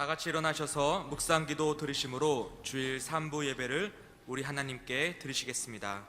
다 같이 일어나셔서 묵상기도 드리심으로 주일 3부 예배를 우리 하나님께 드리시겠습니다.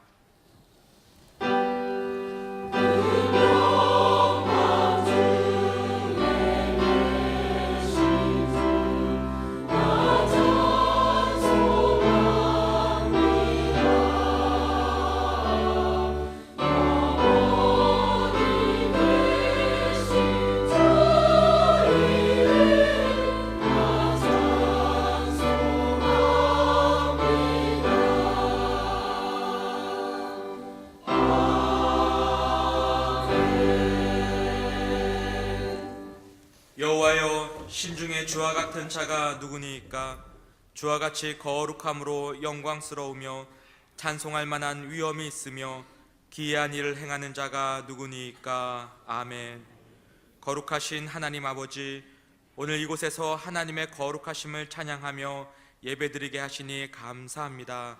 여호와여, 신중에 주와 같은 자가 누구니이까? 주와 같이 거룩함으로 영광스러우며 찬송할 만한 위엄이 있으며 기이한 일을 행하는 자가 누구니이까? 아멘. 거룩하신 하나님 아버지, 오늘 이곳에서 하나님의 거룩하심을 찬양하며 예배드리게 하시니 감사합니다.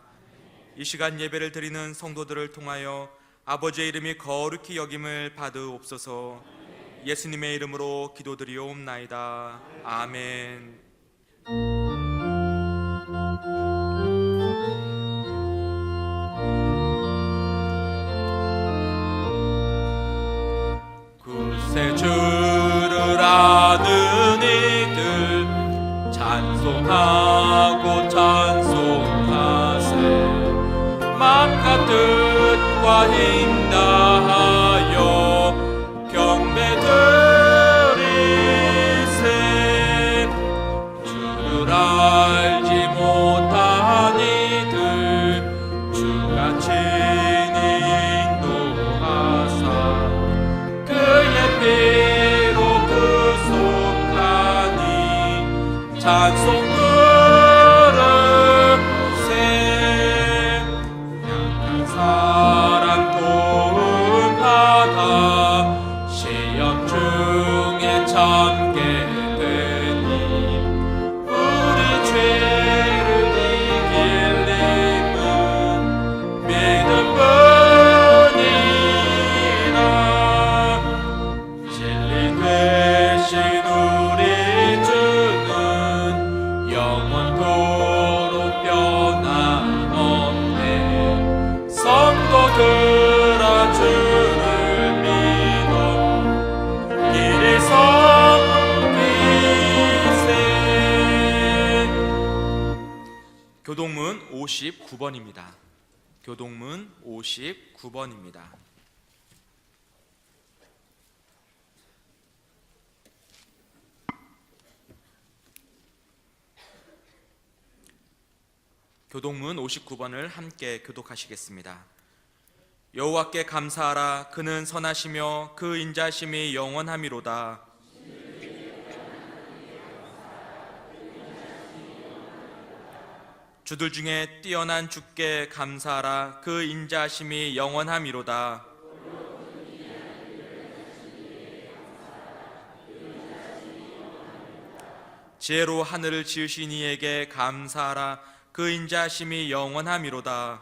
이 시간 예배를 드리는 성도들을 통하여 아버지의 이름이 거룩히 여김을 받으옵소서. 예수님의 이름으로 기도드리옵나이다. 아멘. 구세주를 아는 이들 찬송하고 찬송하세. 만가 뜻과 힘 다하여 경배드리세. 주를 알지 못한 이들 주가 친히 인도하사 그의 피로 구속하니 찬송 들으세. 약한 사람 도움 받아 시험 중에 참게 되니 우리 죄를 이길 님은 믿음 뿐이라. 진리 되신 우리 주는 영원토록 변함없네. 성도들아 주를 믿어 길을 섬기세. 교동문 59번입니다. 교동문 59번입니다. 교동문 59번을 함께 교독하시겠습니다. 여호와께 감사하라. 그는 선하시며 그 인자심이 영원함이로다. 주들 중에 뛰어난 주께 감사하라. 그 인자심이 영원함이로다. 지혜로 하늘을 지으신 이에게 감사하라. 그 인자심이 영원함이로다.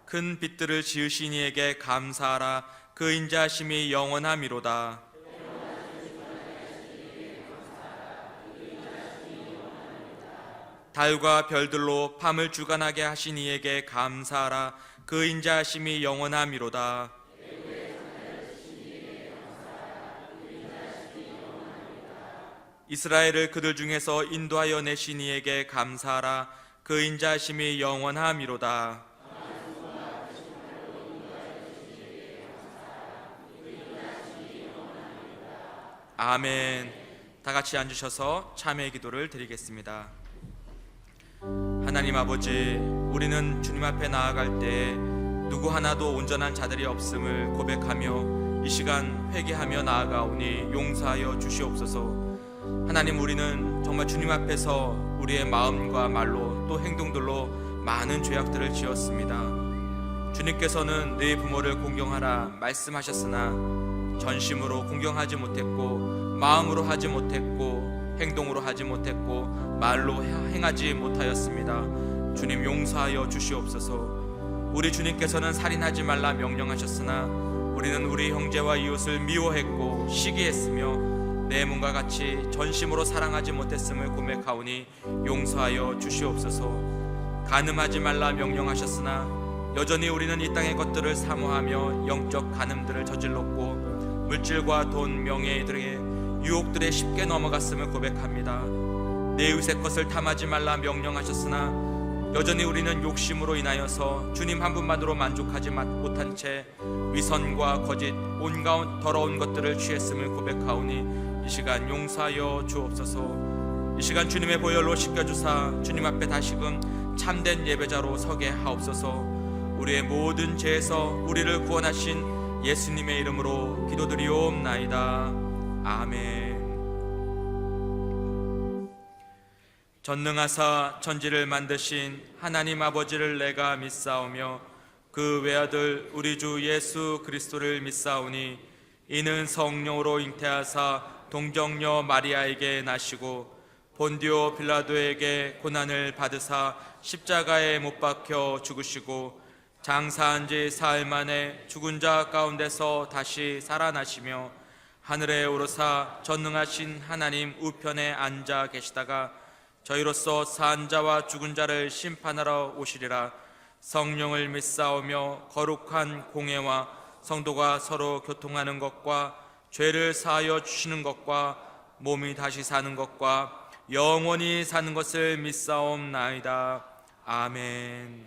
큰 빛들을 지으신 이에게 감사하라. 그 인자심이 영원함이로다. 달과 별들로 밤을 주관하게 하신 이에게 감사하라. 그 인자심이 영원함이로다. 이스라엘을 그들 중에서 인도하여 내신 이에게 감사하라. 그 인자심이 영원함이로다. 아멘. 다 같이 앉으셔서 참회의 기도를 드리겠습니다. 하나님 아버지, 우리는 주님 앞에 나아갈 때 누구 하나도 온전한 자들이 없음을 고백하며 이 시간 회개하며 나아가오니 용서하여 주시옵소서. 하나님, 우리는 정말 주님 앞에서 우리의 마음과 말로 또 행동들로 많은 죄악들을 지었습니다. 주님께서는 네 부모를 공경하라 말씀하셨으나 전심으로 공경하지 못했고, 마음으로 하지 못했고, 행동으로 하지 못했고, 말로 행하지 못하였습니다. 주님, 용서하여 주시옵소서. 우리 주님께서는 살인하지 말라 명령하셨으나 우리는 우리 형제와 이웃을 미워했고 시기했으며 내 몸과 같이 전심으로 사랑하지 못했음을 고백하오니 용서하여 주시옵소서. 간음하지 말라 명령하셨으나 여전히 우리는 이 땅의 것들을 사모하며 영적 간음들을 저질렀고 물질과 돈, 명예 등의 유혹들에 쉽게 넘어갔음을 고백합니다. 내 이웃의 것을 탐하지 말라 명령하셨으나 여전히 우리는 욕심으로 인하여서 주님 한 분만으로 만족하지 못한 채 위선과 거짓, 온갖 더러운 것들을 취했음을 고백하오니 이 시간 용서하여 주옵소서. 이 시간 주님의 보혈로 씻겨주사 주님 앞에 다시금 참된 예배자로 서게 하옵소서. 우리의 모든 죄에서 우리를 구원하신 예수님의 이름으로 기도드리옵나이다. 아멘. 전능하사 천지를 만드신 하나님 아버지를 내가 믿사오며 그 외아들 우리 주 예수 그리스도를 믿사오니 이는 성령으로 잉태하사 동정녀 마리아에게 나시고 본디오 빌라도에게 고난을 받으사 십자가에 못 박혀 죽으시고 장사한 지 사흘 만에 죽은 자 가운데서 다시 살아나시며 하늘에 오르사 전능하신 하나님 우편에 앉아 계시다가 저희로서 산 자와 죽은 자를 심판하러 오시리라. 성령을 믿사오며 거룩한 공회와 성도가 서로 교통하는 것과 죄를 사하여 주시는 것과 몸이 다시 사는 것과 영원히 사는 것을 믿사옵나이다. 아멘.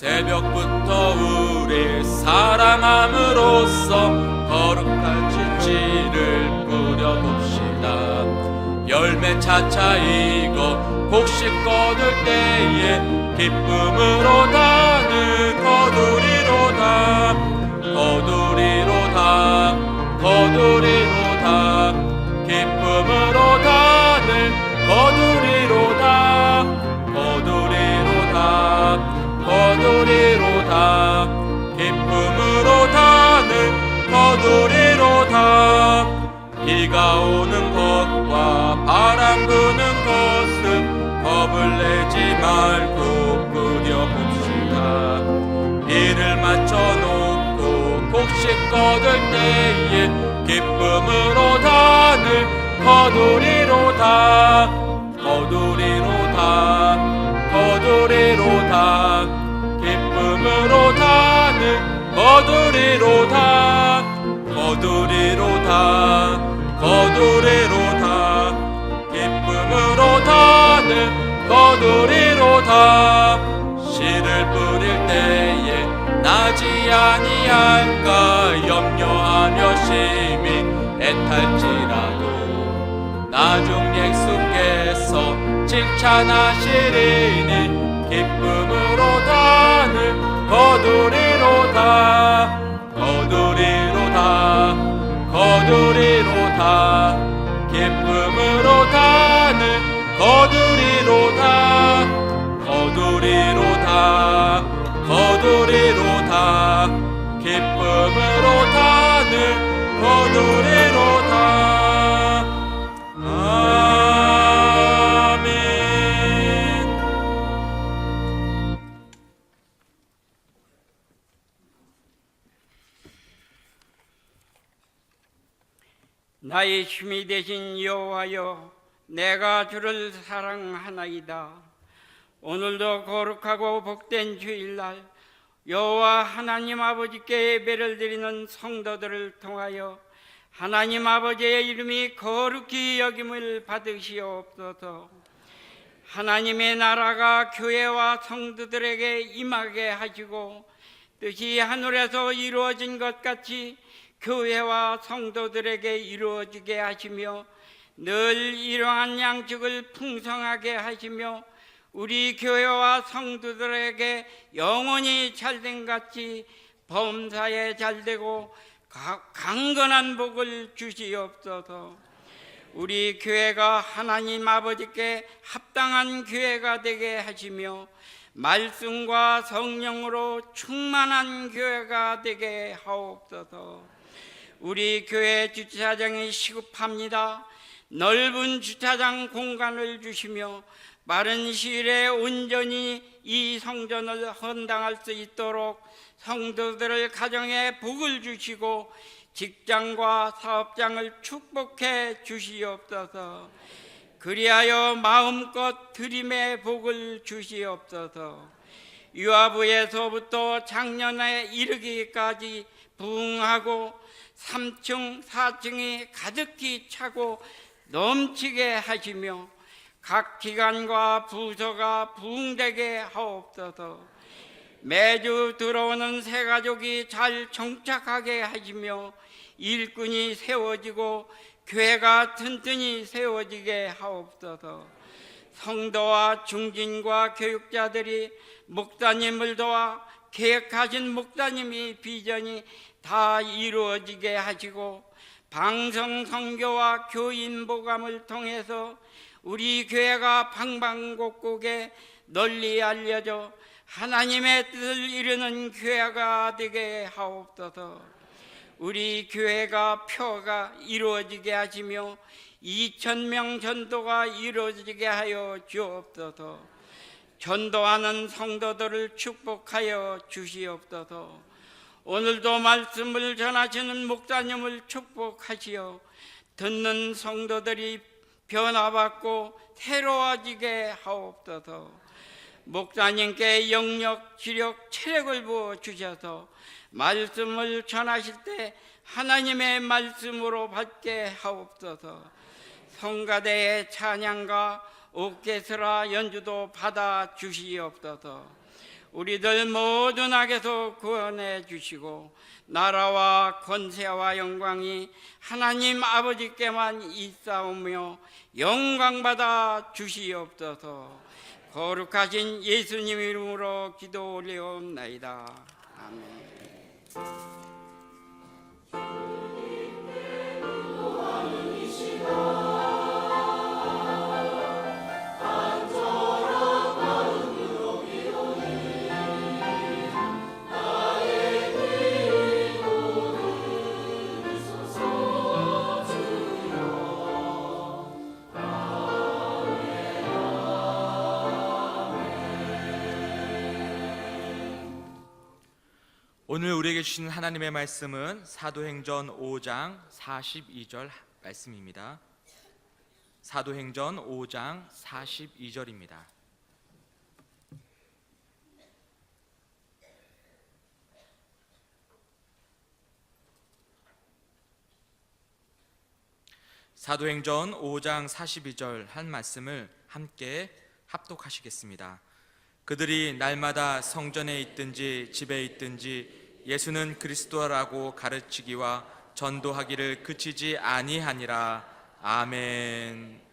새벽부터 우리 사랑함으로써 거룩한 진지를 뿌려봅시다. 열매 차차 익어 곡식 거둘 때에 기쁨으로 다는 거두리로다. 거두리로다. 거두리로다. 기쁨으로 다는 거두리로다. 거두리로다. 거두리로다. 기쁨으로 다는 거두리로다. 비가 오는 것과 바람 부는 것은 겁을 내지 말고 뿌려봅시다. 이를 맞춰놓고 곡식 거둘 때에 기쁨으로 다는 거두리로다. 거두리로다. 거두리로다. 기쁨으로 다는 거두리로다. 거두리로다. 거두리로다. 기쁨으로 다는 거두리로다. 씨를 뿌릴 때에 나지 아니할까 염려하며 심히 애탈지라도 나중 예수께서 칭찬하시리니 기쁨으로 다는 거두리로다. 거두리로다. 거두리로다. 기쁨으로 다는 거두리로다. 거두리로다. 거두리로다. 기쁨으로 다는 거두리로다. 나의 힘이 되신 여호와여, 내가 주를 사랑하나이다. 오늘도 거룩하고 복된 주일날 여호와 하나님 아버지께 예배를 드리는 성도들을 통하여 하나님 아버지의 이름이 거룩히 여김을 받으시옵소서. 하나님의 나라가 교회와 성도들에게 임하게 하시고 뜻이 하늘에서 이루어진 것 같이 교회와 성도들에게 이루어지게 하시며 늘 이러한 양식을 풍성하게 하시며 우리 교회와 성도들에게 영원히 잘된 같이 범사에 잘되고 강건한 복을 주시옵소서. 우리 교회가 하나님 아버지께 합당한 교회가 되게 하시며 말씀과 성령으로 충만한 교회가 되게 하옵소서. 우리 교회 주차장이 시급합니다. 넓은 주차장 공간을 주시며 빠른 시일에 온전히 이 성전을 헌당할 수 있도록 성도들을 가정에 복을 주시고 직장과 사업장을 축복해 주시옵소서. 그리하여 마음껏 드림의 복을 주시옵소서. 유아부에서부터 작년에 이르기까지 부흥하고 3층, 4층이 가득히 차고 넘치게 하시며 각 기관과 부서가 부흥되게 하옵소서. 매주 들어오는 새가족이 잘 정착하게 하시며 일꾼이 세워지고 교회가 튼튼히 세워지게 하옵소서. 성도와 중진과 교육자들이 목사님을 도와 계획하신 목사님이 비전이 다 이루어지게 하시고 방송 선교와 교인 보감을 통해서 우리 교회가 방방곡곡에 널리 알려져 하나님의 뜻을 이루는 교회가 되게 하옵소서. 우리 교회가 표가 이루어지게 하시며 2,000명 전도가 이루어지게 하여 주옵소서. 전도하는 성도들을 축복하여 주시옵소서. 오늘도 말씀을 전하시는 목사님을 축복하시어 듣는 성도들이 변화받고 새로워지게 하옵소서. 목사님께 영력, 지력, 체력을 부어 주셔서 말씀을 전하실 때 하나님의 말씀으로 받게 하옵소서. 성가대의 찬양과 오케스트라 연주도 받아 주시옵소서. 우리들 모든 악에서 구원해 주시고 나라와 권세와 영광이 하나님 아버지께만 있사오며 영광받아 주시옵소서. 거룩하신 예수님 이름으로 기도 올리옵나이다. 아멘. 오늘 우리에게 주신 하나님의 말씀은 사도행전 5장 42절 말씀입니다. 사도행전 5장 42절입니다. 사도행전 5장 42절 한 말씀을 함께 합독하시겠습니다. 그들이 날마다 성전에 있든지 집에 있든지 예수는 그리스도라고 가르치기와 전도하기를 그치지 아니하니라. 아멘.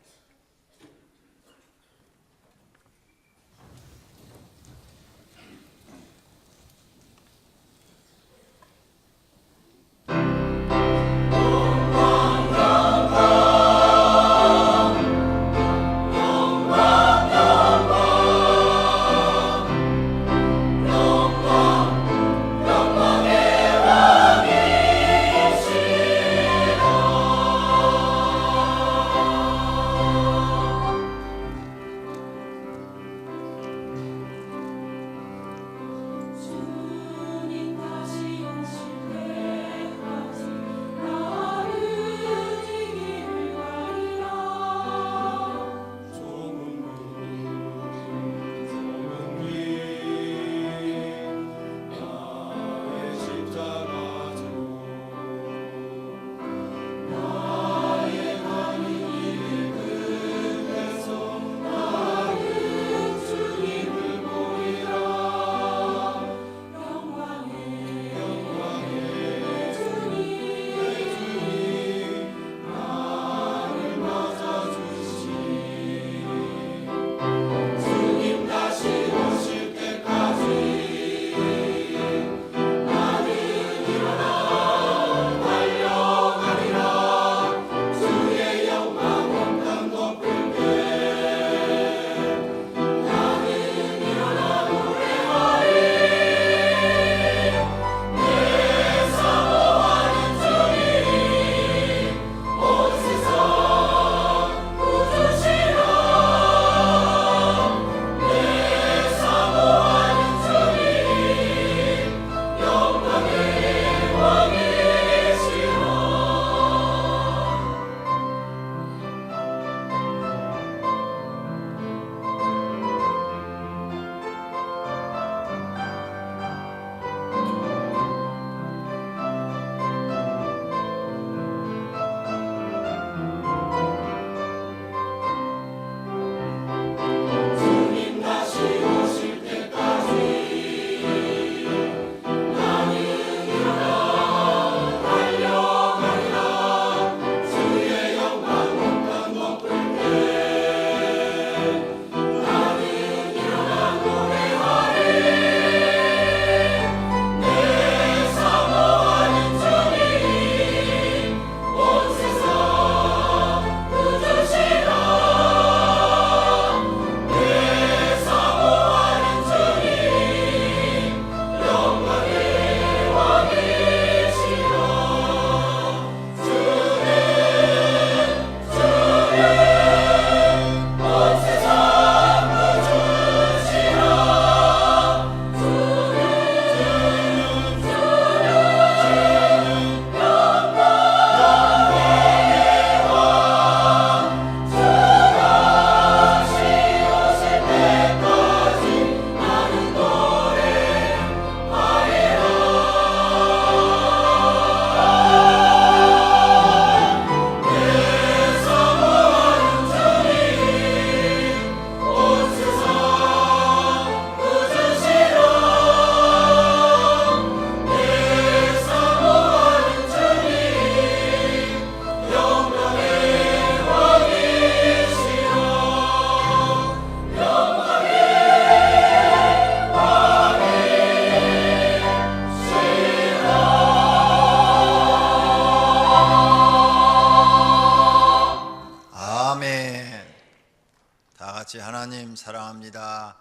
같이 하나님 사랑합니다.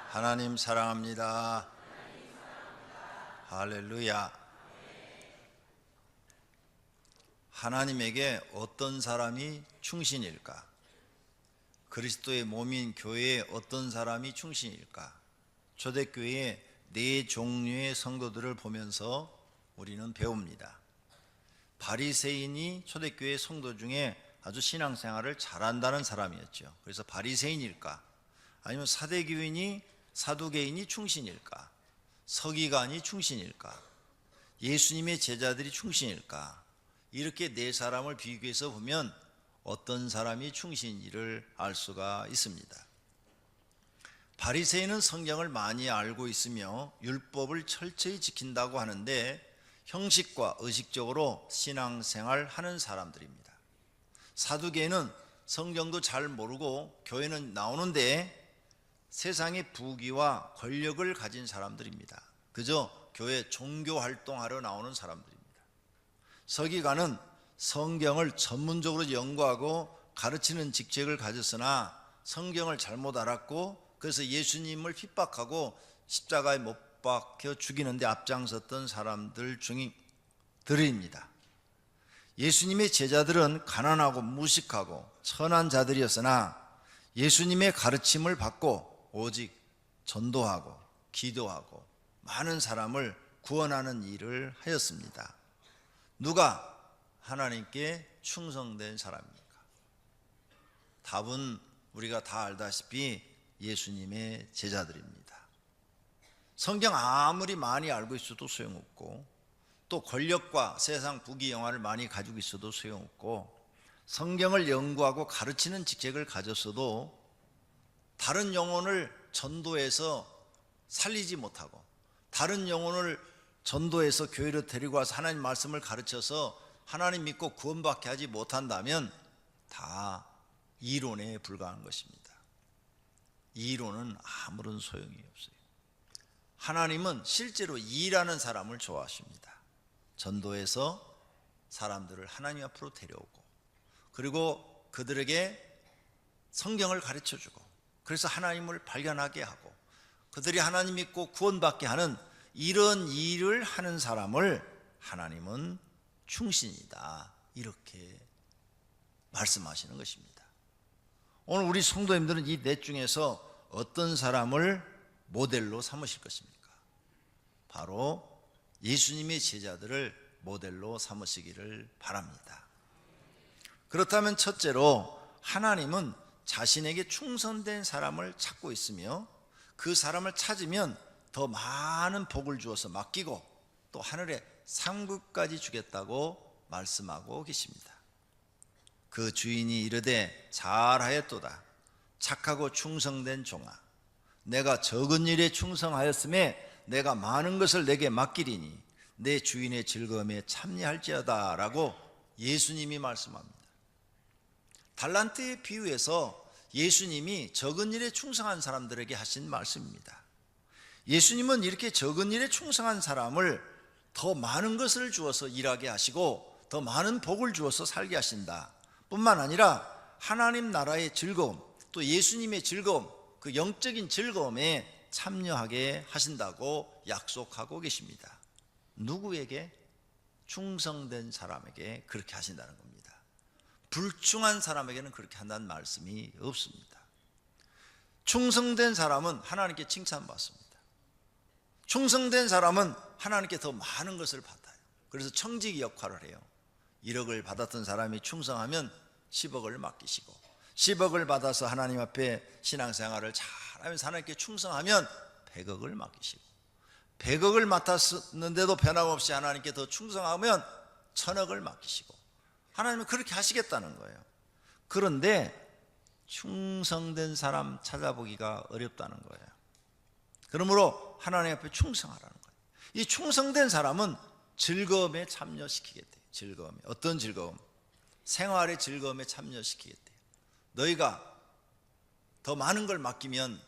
하나님 사랑합니다. 할렐루야. 하나님에게 어떤 사람이 충신일까? 그리스도의 몸인 교회에 어떤 사람이 충신일까? 초대교회의 네 종류의 성도들을 보면서 우리는 배웁니다. 바리새인이 초대교회 성도 중에 아주 신앙생활을 잘한다는 사람이었죠. 그래서 바리새인일까? 아니면 사대교인이 사두개인이 충신일까? 서기관이 충신일까? 예수님의 제자들이 충신일까? 이렇게 네 사람을 비교해서 보면 어떤 사람이 충신인지를 알 수가 있습니다. 바리새인은 성경을 많이 알고 있으며 율법을 철저히 지킨다고 하는데 형식과 의식적으로 신앙생활 하는 사람들입니다. 사두개인은 성경도 잘 모르고 교회는 나오는데 세상의 부귀와 권력을 가진 사람들입니다. 그저 교회 종교 활동하러 나오는 사람들입니다. 서기관은 성경을 전문적으로 연구하고 가르치는 직책을 가졌으나 성경을 잘못 알았고 그래서 예수님을 핍박하고 십자가에 못 박혀 죽이는데 앞장섰던 사람들 중들입니다. 예수님의 제자들은 가난하고 무식하고 천한 자들이었으나 예수님의 가르침을 받고 오직 전도하고 기도하고 많은 사람을 구원하는 일을 하였습니다. 누가 하나님께 충성된 사람입니까? 답은 우리가 다 알다시피 예수님의 제자들입니다. 성경 아무리 많이 알고 있어도 소용없고 또 권력과 세상 부귀 영화를 많이 가지고 있어도 소용없고 성경을 연구하고 가르치는 직책을 가졌어도 다른 영혼을 전도해서 살리지 못하고 다른 영혼을 전도해서 교회로 데리고 와서 하나님 말씀을 가르쳐서 하나님 믿고 구원받게 하지 못한다면 다 이론에 불과한 것입니다. 이론은 아무런 소용이 없어요. 하나님은 실제로 일하는 사람을 좋아하십니다. 전도해서 사람들을 하나님 앞으로 데려오고 그리고 그들에게 성경을 가르쳐주고 그래서 하나님을 발견하게 하고 그들이 하나님 믿고 구원받게 하는 이런 일을 하는 사람을 하나님은 충신이다 이렇게 말씀하시는 것입니다. 오늘 우리 성도님들은 이 넷 중에서 어떤 사람을 모델로 삼으실 것입니까? 바로 예수님의 제자들을 모델로 삼으시기를 바랍니다. 그렇다면 첫째로 하나님은 자신에게 충성된 사람을 찾고 있으며 그 사람을 찾으면 더 많은 복을 주어서 맡기고 또 하늘에 상급까지 주겠다고 말씀하고 계십니다. 그 주인이 이르되 잘하였도다 착하고 충성된 종아 내가 적은 일에 충성하였음에 내가 많은 것을 내게 맡기리니 내 주인의 즐거움에 참여할지어다 라고 예수님이 말씀합니다. 달란트의 비유에서 예수님이 적은 일에 충성한 사람들에게 하신 말씀입니다. 예수님은 이렇게 적은 일에 충성한 사람을 더 많은 것을 주어서 일하게 하시고 더 많은 복을 주어서 살게 하신다 뿐만 아니라 하나님 나라의 즐거움 또 예수님의 즐거움 그 영적인 즐거움에 참여하게 하신다고 약속하고 계십니다. 누구에게? 충성된 사람에게 그렇게 하신다는 겁니다. 불충한 사람에게는 그렇게 한다는 말씀이 없습니다. 충성된 사람은 하나님께 칭찬받습니다. 충성된 사람은 하나님께 더 많은 것을 받아요. 그래서 청지기 역할을 해요. 1억을 받았던 사람이 충성하면 10억을 맡기시고 10억을 받아서 하나님 앞에 신앙생활을 잘하면서 하나님께 충성하면 100억을 맡기시고 100억을 맡았는데도 변함없이 하나님께 더 충성하면 1000억을 맡기시고 하나님은 그렇게 하시겠다는 거예요. 그런데 충성된 사람 찾아보기가 어렵다는 거예요. 그러므로 하나님 앞에 충성하라는 거예요. 이 충성된 사람은 즐거움에 참여시키게 돼요. 즐거움에. 어떤 즐거움? 생활의 즐거움에 참여시키게 돼요. 너희가 더 많은 걸 맡기면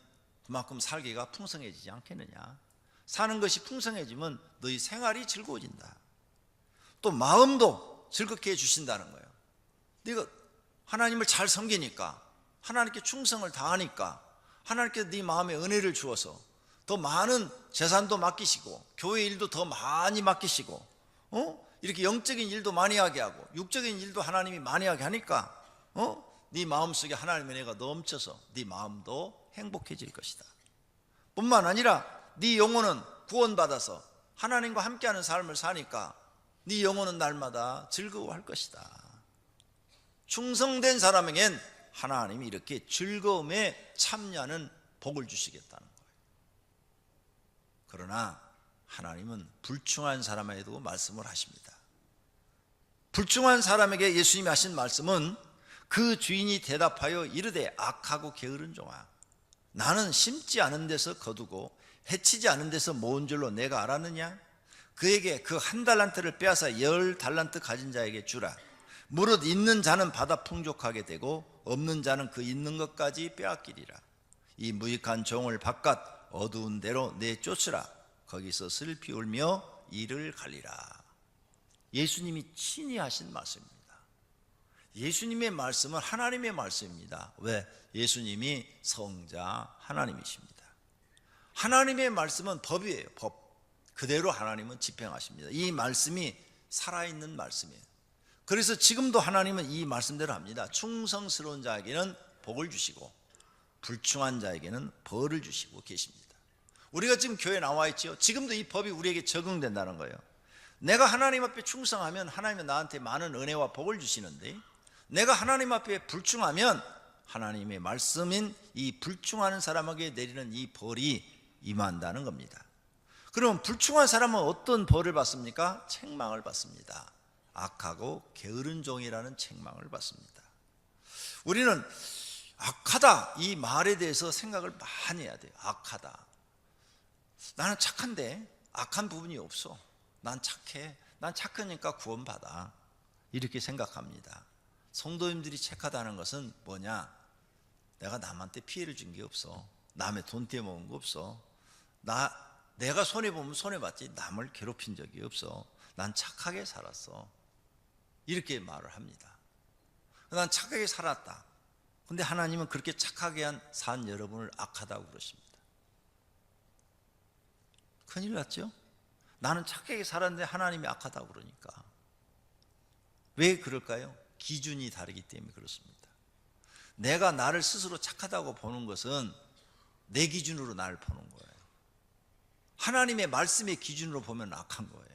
그만큼 살기가 풍성해지지 않겠느냐. 사는 것이 풍성해지면 너희 생활이 즐거워진다. 또 마음도 즐겁게 해주신다는 거예요. 네가 하나님을 잘 섬기니까 하나님께 충성을 다하니까 하나님께서 네 마음에 은혜를 주어서 더 많은 재산도 맡기시고 교회 일도 더 많이 맡기시고 이렇게 영적인 일도 많이 하게 하고 육적인 일도 하나님이 많이 하게 하니까 네 마음속에 하나님의 은혜가 넘쳐서 네 마음도 행복해질 것이다. 뿐만 아니라 네 영혼은 구원받아서 하나님과 함께하는 삶을 사니까 네 영혼은 날마다 즐거워할 것이다. 충성된 사람에겐 하나님이 이렇게 즐거움에 참여하는 복을 주시겠다는 거예요. 그러나 하나님은 불충한 사람에게 두고 말씀을 하십니다. 불충한 사람에게 예수님이 하신 말씀은 그 주인이 대답하여 이르되 악하고 게으른 종아, 나는 심지 않은 데서 거두고 해치지 않은 데서 모은 줄로 내가 알았느냐? 그에게 그 1달란트를 빼앗아 10달란트 가진 자에게 주라. 무릇 있는 자는 받아 풍족하게 되고 없는 자는 그 있는 것까지 빼앗기리라. 이 무익한 종을 바깥 어두운 데로 내쫓으라. 거기서 슬피 울며 이를 갈리라. 예수님이 친히 하신 말씀입니다. 예수님의 말씀은 하나님의 말씀입니다. 왜? 예수님이 성자 하나님이십니다. 하나님의 말씀은 법이에요. 법. 그대로 하나님은 집행하십니다. 이 말씀이 살아있는 말씀이에요. 그래서 지금도 하나님은 이 말씀대로 합니다. 충성스러운 자에게는 복을 주시고 불충한 자에게는 벌을 주시고 계십니다. 우리가 지금 교회에 나와 있죠. 지금도 이 법이 우리에게 적용된다는 거예요. 내가 하나님 앞에 충성하면 하나님은 나한테 많은 은혜와 복을 주시는데, 내가 하나님 앞에 불충하면 하나님의 말씀인 이 불충하는 사람에게 내리는 이 벌이 임한다는 겁니다. 그럼 불충한 사람은 어떤 벌을 받습니까? 책망을 받습니다. 악하고 게으른 종이라는 책망을 받습니다. 우리는 악하다, 이 말에 대해서 생각을 많이 해야 돼요. 악하다. 나는 착한데 악한 부분이 없어. 난 착해. 난 착하니까 구원받아. 이렇게 생각합니다. 성도님들이 착하다는 것은 뭐냐? 내가 남한테 피해를 준 게 없어. 남의 돈 떼먹은 거 없어. 내가 손해보면 손해봤지 남을 괴롭힌 적이 없어. 난 착하게 살았어. 이렇게 말을 합니다. 난 착하게 살았다. 근데 하나님은 그렇게 착하게 산 여러분을 악하다고 그러십니다. 큰일 났죠? 나는 착하게 살았는데 하나님이 악하다고 그러니까. 왜 그럴까요? 기준이 다르기 때문에 그렇습니다. 내가 나를 스스로 착하다고 보는 것은 내 기준으로 나를 보는 거예요. 하나님의 말씀의 기준으로 보면 악한 거예요.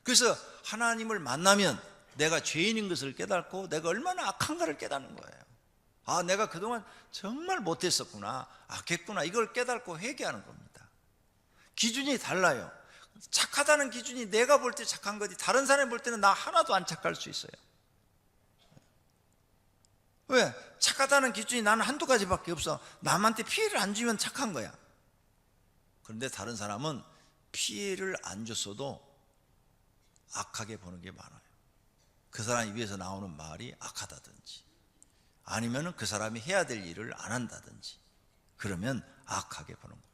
그래서 하나님을 만나면 내가 죄인인 것을 깨닫고 내가 얼마나 악한가를 깨닫는 거예요. 아, 내가 그동안 정말 못했었구나, 악했구나, 이걸 깨닫고 회개하는 겁니다. 기준이 달라요. 착하다는 기준이 내가 볼 때 착한 거지 다른 사람이 볼 때는 나 하나도 안 착할 수 있어요. 왜? 착하다는 기준이 나는 한두 가지밖에 없어. 남한테 피해를 안 주면 착한 거야. 그런데 다른 사람은 피해를 안 줬어도 악하게 보는 게 많아요. 그 사람 입에서 나오는 말이 악하다든지, 아니면 그 사람이 해야 될 일을 안 한다든지, 그러면 악하게 보는 거예요.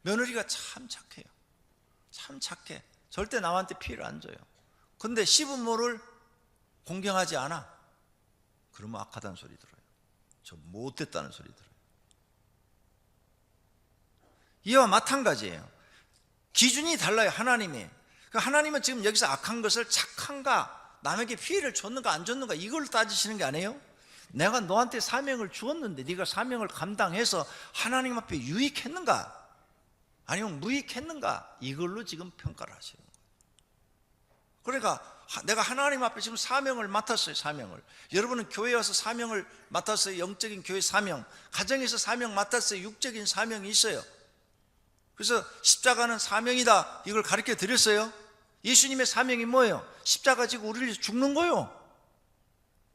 며느리가 참 착해요. 참 착해. 절대 남한테 피해를 안 줘요. 근데 시부모를 공경하지 않아. 그러면 악하다는 소리 들어요. 저 못됐다는 소리 들어요. 이와 마찬가지예요. 기준이 달라요. 하나님이. 하나님은 지금 여기서 악한 것을 착한가, 남에게 피해를 줬는가 안 줬는가, 이걸 따지시는 게 아니에요. 내가 너한테 사명을 주었는데 네가 사명을 감당해서 하나님 앞에 유익했는가 아니면 무익했는가, 이걸로 지금 평가를 하시는 거예요. 그러니까 내가 하나님 앞에 지금 사명을 맡았어요. 사명을. 여러분은 교회에 와서 사명을 맡았어요. 영적인 교회 사명. 가정에서 사명 맡았어요. 육적인 사명이 있어요. 그래서 십자가는 사명이다, 이걸 가르쳐 드렸어요. 예수님의 사명이 뭐예요? 십자가 지고 우리를 위해서 죽는 거예요.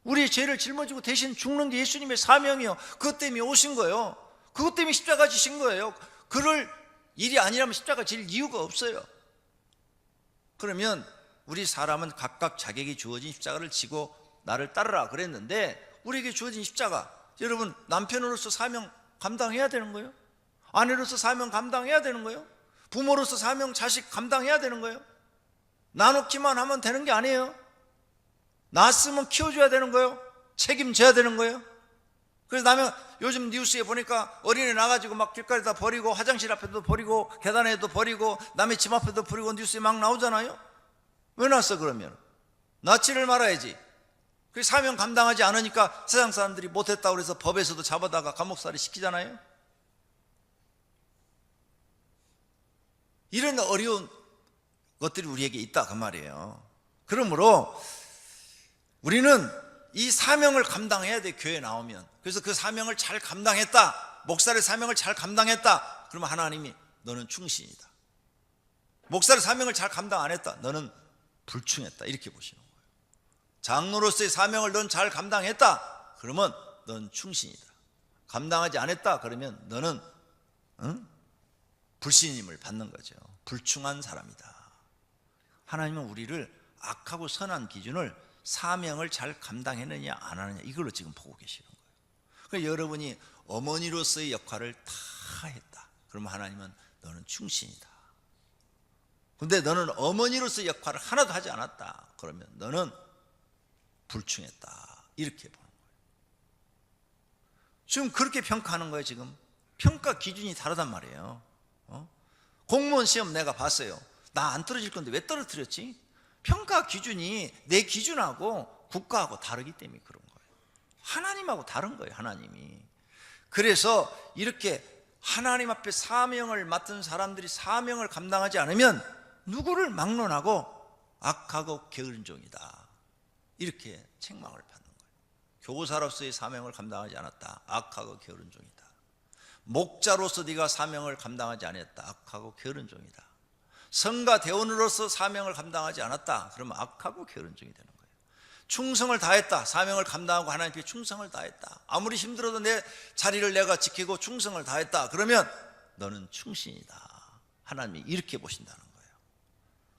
우리의 죄를 짊어지고 대신 죽는 게 예수님의 사명이요. 그것 때문에 오신 거예요. 그것 때문에 십자가 지신 거예요. 그럴 일이 아니라면 십자가 질 이유가 없어요. 그러면 우리 사람은 각각 자기에게 주어진 십자가를 지고 나를 따르라 그랬는데, 우리에게 주어진 십자가, 여러분 남편으로서 사명 감당해야 되는 거예요. 아내로서 사명 감당해야 되는 거예요. 부모로서 사명, 자식 감당해야 되는 거예요. 나놓기만 하면 되는 게 아니에요. 낳았으면 키워줘야 되는 거예요. 책임져야 되는 거예요. 그래서 나면 요즘 뉴스에 보니까 어린애 나가지고 막 길가에다 버리고 화장실 앞에도 버리고 계단에도 버리고 남의 집 앞에도 버리고 뉴스에 막 나오잖아요. 왜 났어 그러면? 낳지를 말아야지. 그 사명 감당하지 않으니까 세상 사람들이 못했다고 그래서 법에서도 잡아다가 감옥살이 시키잖아요. 이런 어려운 것들이 우리에게 있다 그 말이에요. 그러므로 우리는 이 사명을 감당해야 돼. 교회에 나오면. 그래서 그 사명을 잘 감당했다, 목사의 사명을 잘 감당했다, 그러면 하나님이 너는 충신이다. 목사의 사명을 잘 감당 안 했다, 너는 불충했다, 이렇게 보시는 거예요. 장로로서의 사명을 넌 잘 감당했다, 그러면 넌 충신이다. 감당하지 않았다 그러면 너는 불신임을 받는 거죠. 불충한 사람이다. 하나님은 우리를 악하고 선한 기준을 사명을 잘 감당했느냐 안 하느냐 이걸로 지금 보고 계시는 거예요. 그러니까 여러분이 어머니로서의 역할을 다 했다, 그러면 하나님은 너는 충신이다. 근데 너는 어머니로서의 역할을 하나도 하지 않았다, 그러면 너는 불충했다, 이렇게 보는 거예요. 지금 그렇게 평가하는 거예요. 지금 평가 기준이 다르단 말이에요. 공무원 시험 내가 봤어요. 나 안 떨어질 건데 왜 떨어뜨렸지? 평가 기준이 내 기준하고 국가하고 다르기 때문에 그런 거예요. 하나님하고 다른 거예요. 하나님이. 그래서 이렇게 하나님 앞에 사명을 맡은 사람들이 사명을 감당하지 않으면 누구를 막론하고 악하고 게으른 종이다, 이렇게 책망을 받는 거예요. 교사로서의 사명을 감당하지 않았다, 악하고 게으른 종이다. 목자로서 네가 사명을 감당하지 않았다, 악하고 게으른 종이다. 성가 대원으로서 사명을 감당하지 않았다, 그러면 악하고 게으른 종이 되는 거예요. 충성을 다했다, 사명을 감당하고 하나님께 충성을 다했다, 아무리 힘들어도 내 자리를 내가 지키고 충성을 다했다, 그러면 너는 충신이다. 하나님이 이렇게 보신다는 거예요.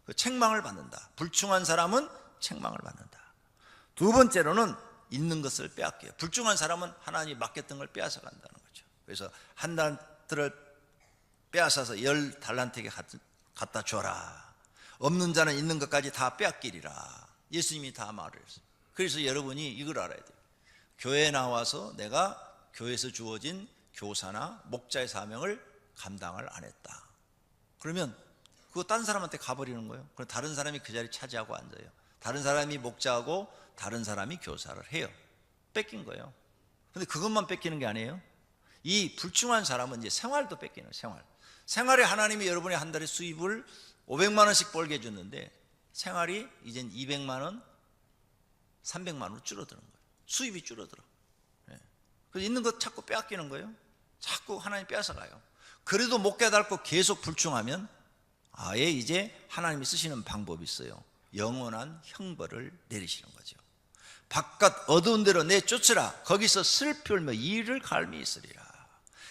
그 책망을 받는다. 불충한 사람은 책망을 받는다. 두 번째로는 있는 것을 빼앗겨요. 불충한 사람은 하나님이 맡겼던 걸 빼앗아 간다는 거죠. 그래서 한 달들을 빼앗아서 10달란트에게 갖다 줘라. 없는 자는 있는 것까지 다 빼앗기리라. 예수님이 다 말을 했어요. 그래서 여러분이 이걸 알아야 돼요. 교회에 나와서 내가 교회에서 주어진 교사나 목자의 사명을 감당을 안 했다, 그러면 그거 딴 사람한테 가버리는 거예요. 그럼 다른 사람이 그 자리 차지하고 앉아요. 다른 사람이 목자하고 다른 사람이 교사를 해요. 뺏긴 거예요. 근데 그것만 뺏기는 게 아니에요. 이 불충한 사람은 이제 생활도 뺏기는 거예요. 생활에 하나님이 여러분의 한 달에 수입을 500만 원씩 벌게 해줬는데 생활이 이젠 200만 원, 300만 원으로 줄어드는 거예요. 수입이 줄어들어. 그래서 있는 것 자꾸 빼앗기는 거예요. 자꾸 하나님 빼앗아가요. 그래도 못 깨닫고 계속 불충하면 아예 이제 하나님이 쓰시는 방법이 있어요. 영원한 형벌을 내리시는 거죠. 바깥 어두운 데로 내쫓으라. 거기서 슬피 울며 이를 갈미 있으리라.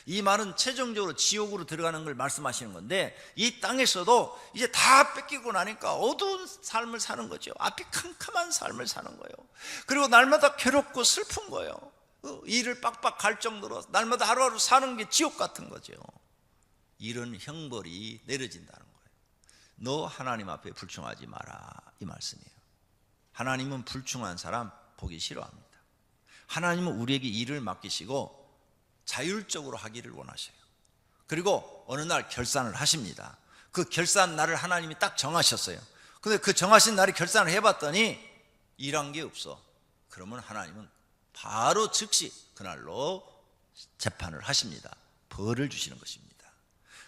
이 말은 최종적으로 지옥으로 들어가는 걸 말씀하시는 건데, 이 땅에서도 이제 다 뺏기고 나니까 어두운 삶을 사는 거죠. 앞이 캄캄한 삶을 사는 거예요. 그리고 날마다 괴롭고 슬픈 거예요. 일을 빡빡 갈 정도로 날마다 하루하루 사는 게 지옥 같은 거죠. 이런 형벌이 내려진다는 거예요. 너 하나님 앞에 불충하지 마라, 이 말씀이에요. 하나님은 불충한 사람 보기 싫어합니다. 하나님은 우리에게 일을 맡기시고 자율적으로 하기를 원하셔요. 그리고 어느 날 결산을 하십니다. 그 결산 날을 하나님이 딱 정하셨어요. 근데 그 정하신 날에 결산을 해봤더니 일한 게 없어. 그러면 하나님은 바로 즉시 그날로 재판을 하십니다. 벌을 주시는 것입니다.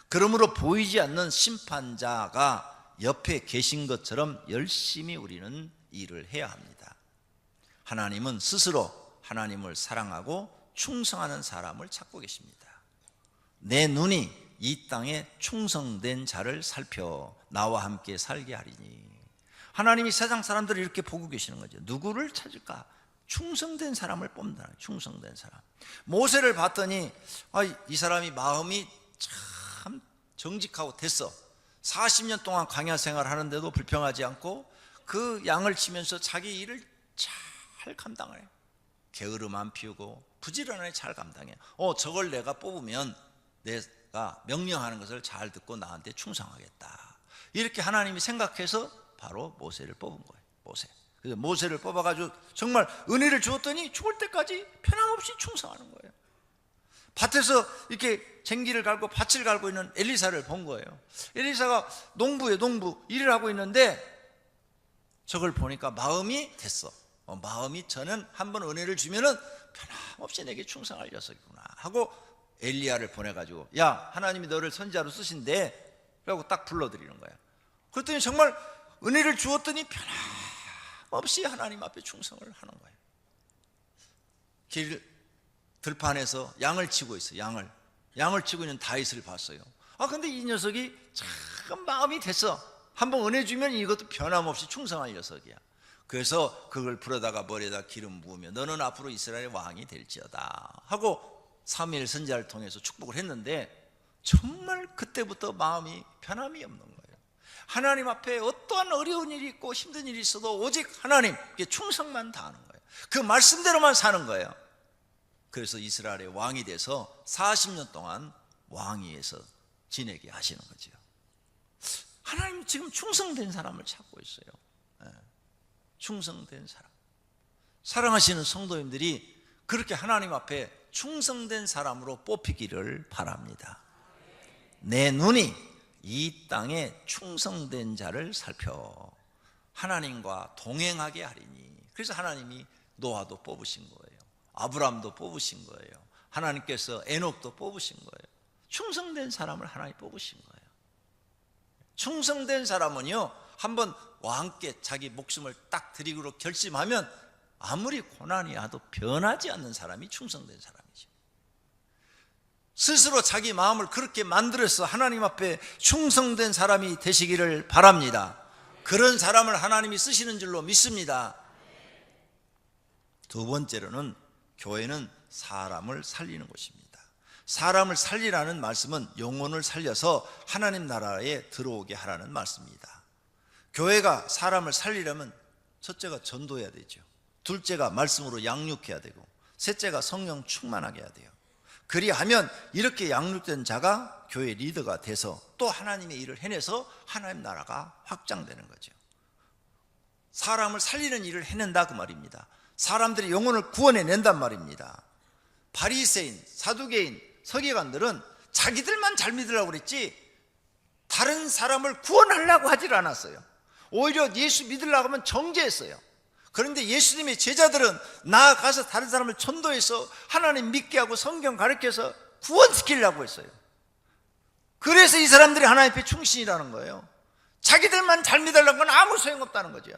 그러므로 보이지 않는 심판자가 옆에 계신 것처럼 열심히 우리는 일을 해야 합니다. 하나님은 스스로 하나님을 사랑하고 충성하는 사람을 찾고 계십니다. 내 눈이 이 땅에 충성된 자를 살펴 나와 함께 살게 하리니. 하나님이 세상 사람들을 이렇게 보고 계시는 거죠. 누구를 찾을까? 충성된 사람을 뽑는다. 충성된 사람. 모세를 봤더니 이 사람이 마음이 참 정직하고 됐어. 40년 동안 광야 생활을 하는데도 불평하지 않고 그 양을 치면서 자기 일을 잘 감당을 해요. 게으름 안 피우고 부지런하게 잘 감당해. 저걸 내가 뽑으면 내가 명령하는 것을 잘 듣고 나한테 충성하겠다. 이렇게 하나님이 생각해서 바로 모세를 뽑은 거예요. 모세. 그래서 모세를 뽑아가지고 정말 은혜를 주었더니 죽을 때까지 변함없이 충성하는 거예요. 밭에서 이렇게 쟁기를 갈고 밭을 갈고 있는 엘리사를 본 거예요. 엘리사가 농부에 농부 일을 하고 있는데 저걸 보니까 마음이 됐어. 마음이 저는 한번 은혜를 주면은 변함없이 내게 충성할 녀석이구나 하고 엘리야를 보내가지고 야, 하나님이 너를 선지자로 쓰신대 라고 딱 불러들이는 거야. 그랬더니 정말 은혜를 주었더니 변함없이 하나님 앞에 충성을 하는 거예요. 길 들판에서 양을 치고 있어요. 양을 치고 있는 다윗을 봤어요. 근데 이 녀석이 참 마음이 됐어. 한번 은혜 주면 이것도 변함없이 충성할 녀석이야. 그래서 그걸 불어다가 머리에다 기름 부으며 너는 앞으로 이스라엘의 왕이 될지어다 하고 사무엘 선지자를 통해서 축복을 했는데 정말 그때부터 마음이 변함이 없는 거예요. 하나님 앞에 어떠한 어려운 일이 있고 힘든 일이 있어도 오직 하나님께 충성만 다하는 거예요. 그 말씀대로만 사는 거예요. 그래서 이스라엘의 왕이 돼서 40년 동안 왕위에서 지내게 하시는 거죠. 하나님 지금 충성된 사람을 찾고 있어요. 충성된 사람. 사랑하시는 성도님들이 그렇게 하나님 앞에 충성된 사람으로 뽑히기를 바랍니다. 내 눈이 이 땅에 충성된 자를 살펴 하나님과 동행하게 하리니. 그래서 하나님이 노아도 뽑으신 거예요. 아브라함도 뽑으신 거예요. 하나님께서 에녹도 뽑으신 거예요. 충성된 사람을 하나님 뽑으신 거예요. 충성된 사람은요, 한번 왕께 자기 목숨을 딱 드리기로 결심하면 아무리 고난이 와도 변하지 않는 사람이 충성된 사람이죠. 스스로 자기 마음을 그렇게 만들어서 하나님 앞에 충성된 사람이 되시기를 바랍니다. 그런 사람을 하나님이 쓰시는 줄로 믿습니다. 두 번째로는 교회는 사람을 살리는 곳입니다. 사람을 살리라는 말씀은 영혼을 살려서 하나님 나라에 들어오게 하라는 말씀입니다. 교회가 사람을 살리려면 첫째가 전도해야 되죠. 둘째가 말씀으로 양육해야 되고 셋째가 성령 충만하게 해야 돼요. 그리하면 이렇게 양육된 자가 교회 리더가 돼서 또 하나님의 일을 해내서 하나님 나라가 확장되는 거죠. 사람을 살리는 일을 해낸다 그 말입니다. 사람들이 영혼을 구원해낸단 말입니다. 바리새인, 사두개인, 서기관들은 자기들만 잘 믿으려고 그랬지 다른 사람을 구원하려고 하질 않았어요. 오히려 예수 믿으려고 하면 정죄했어요. 그런데 예수님의 제자들은 나아가서 다른 사람을 전도해서 하나님 믿게 하고 성경 가르쳐서 구원시키려고 했어요. 그래서 이 사람들이 하나님 앞에 충신이라는 거예요. 자기들만 잘 믿으려고 하면 아무 소용없다는 거죠.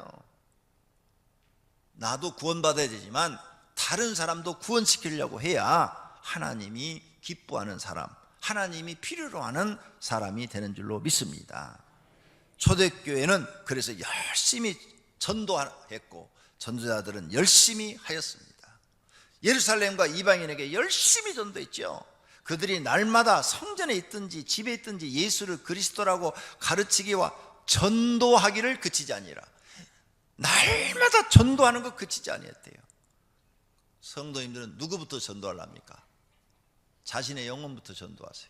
나도 구원받아야 되지만 다른 사람도 구원시키려고 해야 하나님이 기뻐하는 사람, 하나님이 필요로 하는 사람이 되는 줄로 믿습니다. 초대교회는 그래서 열심히 전도했고 전도자들은 열심히 하였습니다. 예루살렘과 이방인에게 열심히 전도했죠. 그들이 날마다 성전에 있든지 집에 있든지 예수를 그리스도라고 가르치기와 전도하기를 그치지 아니라 날마다 전도하는 거 그치지 아니했대요. 성도님들은 누구부터 전도하랍니까? 자신의 영혼부터 전도하세요.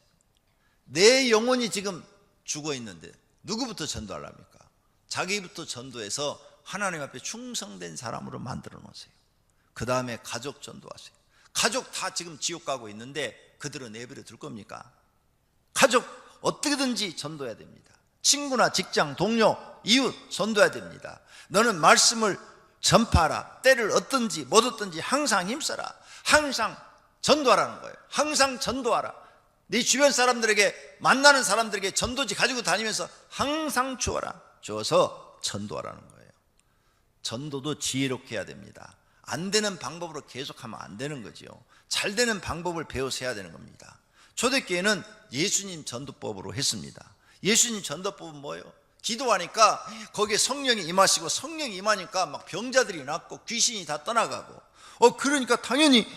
내 영혼이 지금 죽어 있는데 누구부터 전도하랍니까? 자기부터 전도해서 하나님 앞에 충성된 사람으로 만들어 놓으세요. 그 다음에 가족 전도하세요. 가족 다 지금 지옥 가고 있는데 그들은 내버려 둘 겁니까? 가족 어떻게든지 전도해야 됩니다. 친구나 직장, 동료, 이웃 전도해야 됩니다. 너는 말씀을 전파하라. 때를 얻든지 못 얻든지 항상 힘써라. 항상 전도하라는 거예요. 항상 전도하라. 네 주변 사람들에게, 만나는 사람들에게 전도지 가지고 다니면서 항상 주어서 전도하라는 거예요. 전도도 지혜롭게 해야 됩니다. 안 되는 방법으로 계속하면 안 되는 거죠. 잘 되는 방법을 배워서 해야 되는 겁니다. 초대교회는 예수님 전도법으로 했습니다. 예수님 전도법은 뭐예요? 기도하니까 거기에 성령이 임하시고 성령이 임하니까 막 병자들이 낫고 귀신이 다 떠나가고 그러니까 당연히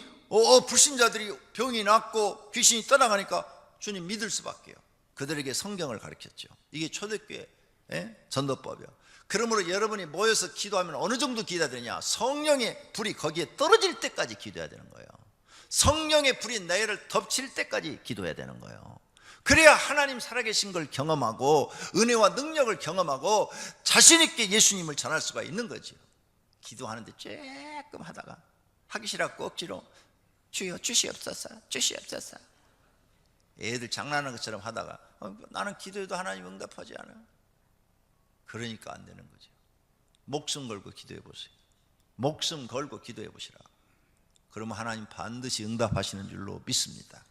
불신자들이 병이 낫고 귀신이 떠나가니까 주님 믿을 수밖에요. 그들에게 성경을 가르쳤죠. 이게 초대교회 전도법이요. 그러므로 여러분이 모여서 기도하면 어느 정도 기도해야 되냐? 성령의 불이 거기에 떨어질 때까지 기도해야 되는 거예요. 성령의 불이 너희를 덮칠 때까지 기도해야 되는 거예요. 그래야 하나님 살아계신 걸 경험하고 은혜와 능력을 경험하고 자신 있게 예수님을 전할 수가 있는 거죠. 기도하는데 조금 하다가 하기 싫어갖고 억지로 주여 주시옵소서 주시옵소서, 애들 장난하는 것처럼 하다가 나는 기도해도 하나님 응답하지 않아. 그러니까 안 되는 거죠. 목숨 걸고 기도해 보세요. 목숨 걸고 기도해 보시라. 그러면 하나님 반드시 응답하시는 줄로 믿습니다.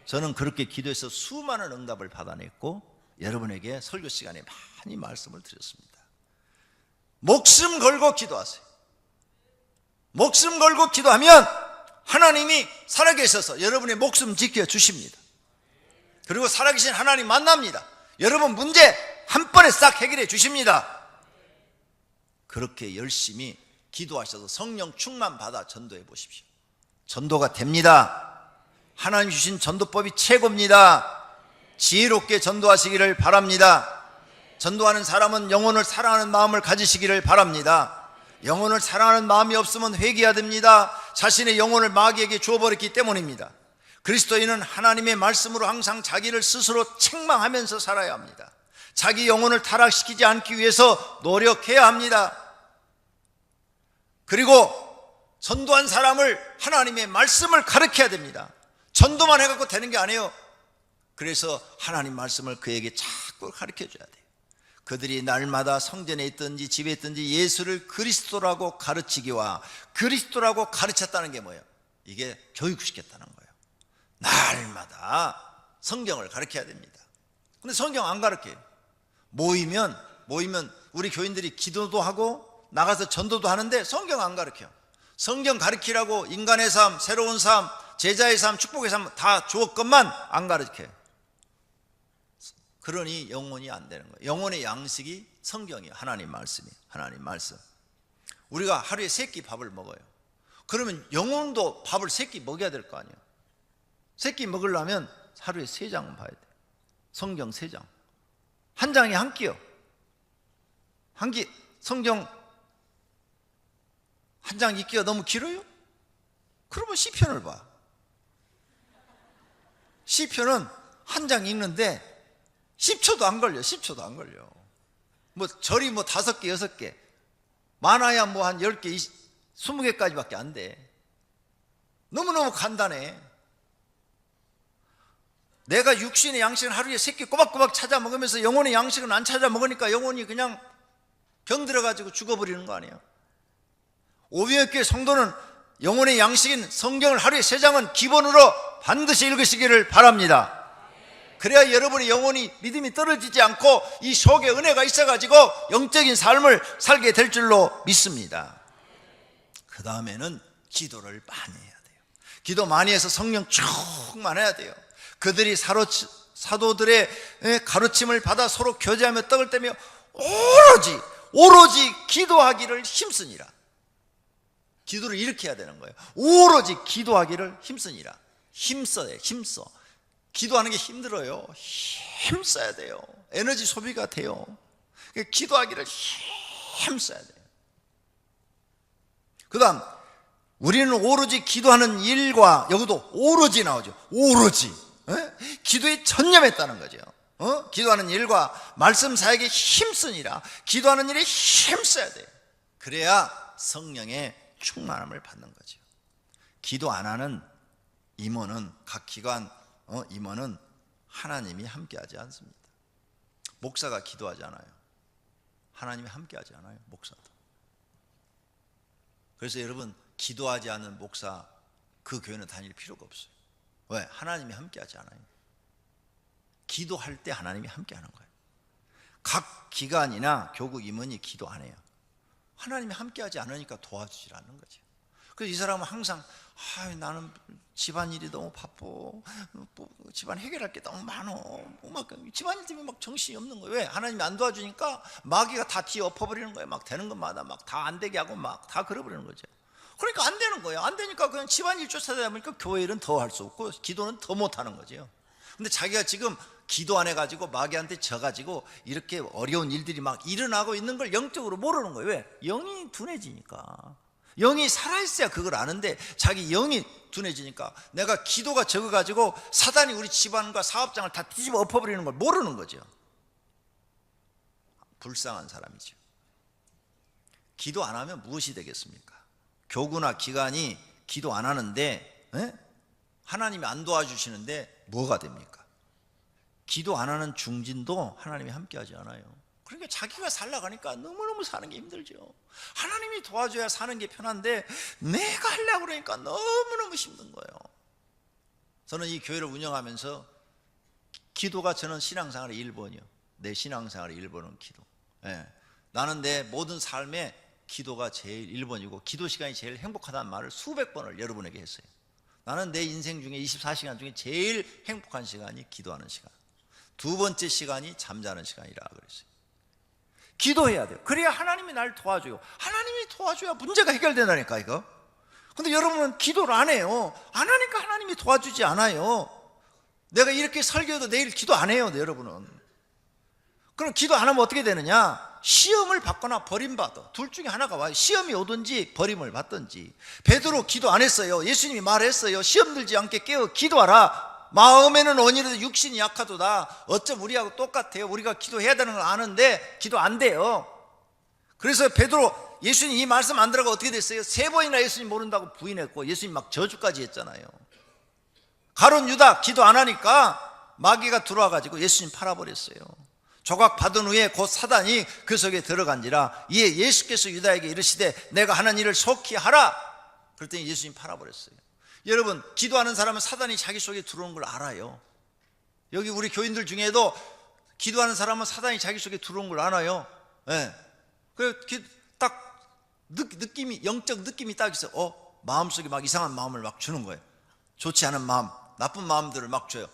저는 그렇게 기도해서 수많은 응답을 받아냈고 여러분에게 설교 시간에 많이 말씀을 드렸습니다. 목숨 걸고 기도하세요. 목숨 걸고 기도하면 하나님이 살아계셔서 여러분의 목숨 지켜주십니다. 그리고 살아계신 하나님 만납니다. 여러분 문제 한 번에 싹 해결해 주십니다. 그렇게 열심히 기도하셔서 성령 충만 받아 전도해 보십시오. 전도가 됩니다. 하나님 주신 전도법이 최고입니다. 지혜롭게 전도하시기를 바랍니다. 전도하는 사람은 영혼을 사랑하는 마음을 가지시기를 바랍니다. 영혼을 사랑하는 마음이 없으면 회개해야 됩니다. 자신의 영혼을 마귀에게 주어버렸기 때문입니다. 그리스도인은 하나님의 말씀으로 항상 자기를 스스로 책망하면서 살아야 합니다. 자기 영혼을 타락시키지 않기 위해서 노력해야 합니다. 그리고 전도한 사람을 하나님의 말씀을 가르쳐야 됩니다. 전도만 해갖고 되는 게 아니에요. 그래서 하나님 말씀을 그에게 자꾸 가르쳐줘야 돼요. 그들이 날마다 성전에 있든지 집에 있든지 예수를 그리스도라고 가르치기와 그리스도라고 가르쳤다는 게 뭐예요? 이게 교육시켰다는 거예요. 날마다 성경을 가르쳐야 됩니다. 근데 성경 안 가르쳐요. 모이면 우리 교인들이 기도도 하고 나가서 전도도 하는데 성경 안 가르쳐요. 성경 가르치라고 인간의 삶, 새로운 삶, 제자의 삶, 축복의 삶 다 주었건만 안 가르쳐요. 그러니 영혼이 안 되는 거예요. 영혼의 양식이 성경이에요. 하나님 말씀이에요. 하나님 말씀. 우리가 하루에 3끼 밥을 먹어요. 그러면 영혼도 밥을 3끼 먹여야 될 거 아니에요. 3끼 먹으려면 하루에 3장은 봐야 돼요. 성경 3장. 한 장에 한 끼요. 한 끼, 성경 한 장 읽기가 너무 길어요? 그러면 시편을 봐. 시편은 한 장 읽는데 10초도 안 걸려. 10초도 안 걸려. 뭐 절이 뭐 5개, 6개. 많아야 뭐 한 10개, 20개까지밖에 안 돼. 너무너무 간단해. 내가 육신의 양식은 하루에 3끼 꼬박꼬박 찾아 먹으면서 영혼의 양식은 안 찾아 먹으니까 영혼이 그냥 병들어가지고 죽어버리는 거 아니에요. 오병이어교회 성도는 영혼의 양식인 성경을 하루에 3장은 기본으로 반드시 읽으시기를 바랍니다. 그래야 여러분의 영혼이 믿음이 떨어지지 않고 이 속에 은혜가 있어가지고 영적인 삶을 살게 될 줄로 믿습니다. 그 다음에는 기도를 많이 해야 돼요. 기도 많이 해서 성령 충만해야 돼요. 그들이 사도들의 가르침을 받아 서로 교제하며 떡을 떼며 오로지 기도하기를 힘쓰니라. 기도를 이렇게 해야 되는 거예요. 오로지 기도하기를 힘쓰니라. 힘써요. 힘써. 기도하는 게 힘들어요. 힘써야 돼요. 에너지 소비가 돼요. 기도하기를 힘써야 돼요. 그 다음 우리는 오로지 기도하는 일과, 여기도 오로지 나오죠. 오로지 기도에 전념했다는 거죠. 기도하는 일과 말씀 사역에 힘쓰니라. 기도하는 일에 힘써야 돼요. 그래야 성령의 충만함을 받는 거죠. 기도 안 하는 임원은, 각 기관 임원은 하나님이 함께하지 않습니다. 목사가 기도하지 않아요. 하나님이 함께하지 않아요. 목사도. 그래서 여러분, 기도하지 않는 목사 그 교회는 다닐 필요가 없어요. 왜? 하나님이 함께하지 않아요. 기도할 때 하나님이 함께하는 거예요. 각 기관이나 교국 임원이 기도 안 해요. 하나님이 함께하지 않으니까 도와주질 않는 거죠. 그래서 이 사람은 항상 나는 집안일이 너무 바빠, 집안 해결할 게 너무 많어, 막 집안일 때문에 막 정신이 없는 거예요. 왜? 하나님이 안 도와주니까 마귀가 다 뒤에 엎어버리는 거예요. 막 되는 것마다 막 다 안 되게 하고 막 다 걸어버리는 거죠. 그러니까 안 되는 거예요. 안 되니까 그냥 집안일 쫓아다니다 보니까 교회 일은 더 할 수 없고 기도는 더 못하는 거죠. 근데 자기가 지금 기도 안 해가지고 마귀한테 져가지고 이렇게 어려운 일들이 막 일어나고 있는 걸 영적으로 모르는 거예요. 왜? 영이 둔해지니까. 영이 살아있어야 그걸 아는데 자기 영이 둔해지니까 내가 기도가 적어가지고 사단이 우리 집안과 사업장을 다 뒤집어 엎어버리는 걸 모르는 거죠. 불쌍한 사람이죠. 기도 안 하면 무엇이 되겠습니까? 교구나 기관이 기도 안 하는데 하나님이 안 도와주시는데 뭐가 됩니까? 기도 안 하는 중진도 하나님이 함께하지 않아요. 그러니까 자기가 살아가니까 너무너무 사는 게 힘들죠. 하나님이 도와줘야 사는 게 편한데 내가 하려고 그러니까 너무너무 힘든 거예요. 저는 이 교회를 운영하면서 기도가 저는 신앙생활의 1번이요. 내 신앙생활의 1번은 기도. 나는 내 모든 삶에 기도가 제일 1번이고 기도 시간이 제일 행복하다는 말을 수백 번을 여러분에게 했어요. 나는 내 인생 중에 24시간 중에 제일 행복한 시간이 기도하는 시간, 두 번째 시간이 잠자는 시간이라 그랬어요. 기도해야 돼요. 그래야 하나님이 날 도와줘요. 하나님이 도와줘야 문제가 해결된다니까 이거. 근데 여러분은 기도를 안 해요. 안 하니까 하나님이 도와주지 않아요. 내가 이렇게 설교해도 내일 기도 안 해요, 여러분은. 그럼 기도 안 하면 어떻게 되느냐? 시험을 받거나 버림받아. 둘 중에 하나가 와요. 시험이 오든지 버림을 받든지. 베드로 기도 안 했어요. 예수님이 말했어요. 시험 들지 않게 깨어 기도하라. 마음에는 원이라도 육신이 약하도다. 어쩜 우리하고 똑같아요. 우리가 기도해야 되는 걸 아는데 기도 안 돼요. 그래서 베드로 예수님 이 말씀 안 들어가 어떻게 됐어요? 3번이나 예수님 모른다고 부인했고 예수님 막 저주까지 했잖아요. 가룟 유다 기도 안 하니까 마귀가 들어와가지고 예수님 팔아버렸어요. 조각 받은 후에 곧 사단이 그 속에 들어간지라 이에 예수께서 유다에게 이르시되 내가 하는 일을 속히 하라. 그랬더니 예수님 팔아버렸어요. 여러분, 기도하는 사람은 사단이 자기 속에 들어오는 걸 알아요. 여기 우리 교인들 중에도 기도하는 사람은 사단이 자기 속에 들어오는 걸 알아요. 그래서 딱 느낌이, 영적 느낌이 딱 있어. 마음속에 막 이상한 마음을 막 주는 거예요. 좋지 않은 마음, 나쁜 마음들을 막 줘요.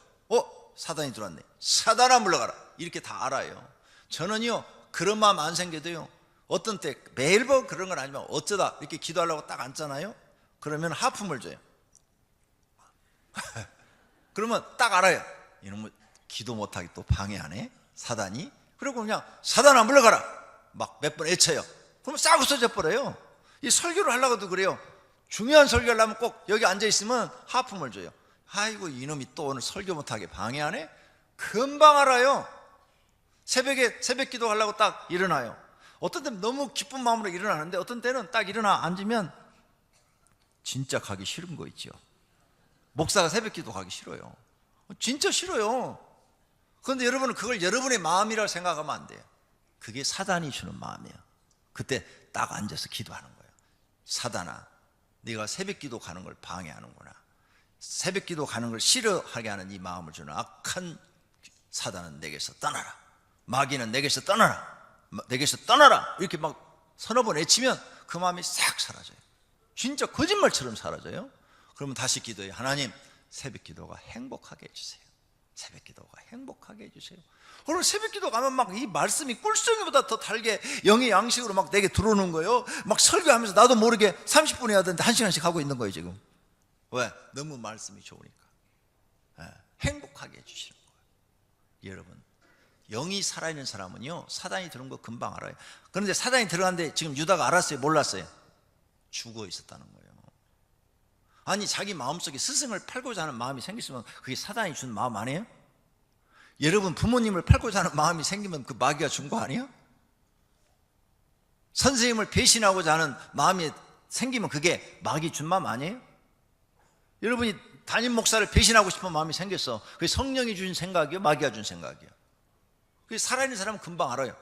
사단이 들어왔네. 사단아 물러가라. 이렇게 다 알아요. 저는요, 그런 마음 안 생겨도요, 어떤 때 매일 그런 건 아니지만 어쩌다 이렇게 기도하려고 딱 앉잖아요. 그러면 하품을 줘요. 그러면 딱 알아요. 이놈은 기도 못하게 또 방해하네, 사단이. 그리고 그냥 사단아 물러가라 막 몇 번 외쳐요. 그러면 싹 없어져 버려요. 이 설교를 하려고도 그래요. 중요한 설교를 하려면 꼭 여기 앉아있으면 하품을 줘요. 아이고 이놈이 또 오늘 설교 못하게 방해하네. 금방 알아요. 새벽에 새벽 기도 하려고 딱 일어나요. 어떤 때는 너무 기쁜 마음으로 일어나는데 어떤 때는 딱 일어나 앉으면 진짜 가기 싫은 거 있죠. 목사가 새벽 기도 가기 싫어요. 진짜 싫어요. 그런데 여러분은 그걸 여러분의 마음이라고 생각하면 안 돼요. 그게 사단이 주는 마음이에요. 그때 딱 앉아서 기도하는 거예요. 사단아, 네가 새벽 기도 가는 걸 방해하는구나. 새벽 기도 가는 걸 싫어하게 하는 이 마음을 주는 악한 사단은 내게서 떠나라. 마귀는 내게서 떠나라. 내게서 떠나라. 이렇게 막 서너 번 외치면 그 마음이 싹 사라져요. 진짜 거짓말처럼 사라져요. 그러면 다시 기도해요. 하나님, 새벽 기도가 행복하게 해주세요. 새벽 기도가 행복하게 해주세요. 그럼 새벽 기도 가면 막 이 말씀이 꿀송이보다 더 달게 영의 양식으로 막 내게 들어오는 거예요. 막 설교하면서 나도 모르게 30분 해야 되는데 1시간씩 하고 있는 거예요 지금. 왜? 너무 말씀이 좋으니까. 행복하게 해주시는 거예요. 여러분, 영이 살아있는 사람은요, 사단이 들어온 거 금방 알아요. 그런데 사단이 들어갔는데 지금 유다가 알았어요? 몰랐어요? 죽어 있었다는 거예요. 아니, 자기 마음속에 스승을 팔고자 하는 마음이 생겼으면 그게 사단이 준 마음 아니에요? 여러분, 부모님을 팔고자 하는 마음이 생기면 그 마귀가 준 거 아니에요? 선생님을 배신하고자 하는 마음이 생기면 그게 마귀 준 마음 아니에요? 여러분이 담임 목사를 배신하고 싶은 마음이 생겼어. 그게 성령이 주신 생각이요? 마귀가 준 생각이요? 그게 살아있는 사람은 금방 알아요.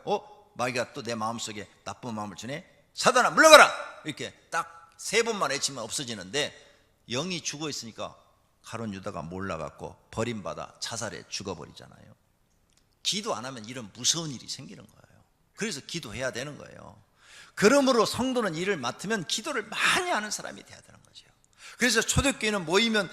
마귀가 또 내 마음속에 나쁜 마음을 주네? 사단아 물러가라! 이렇게 딱 3번만 외치면 없어지는데 영이 죽어 있으니까 가룟 유다가 몰라갖고 버림받아 자살해 죽어버리잖아요. 기도 안 하면 이런 무서운 일이 생기는 거예요. 그래서 기도해야 되는 거예요. 그러므로 성도는 일을 맡으면 기도를 많이 하는 사람이 돼야 되는 거죠. 그래서 초대교회는 모이면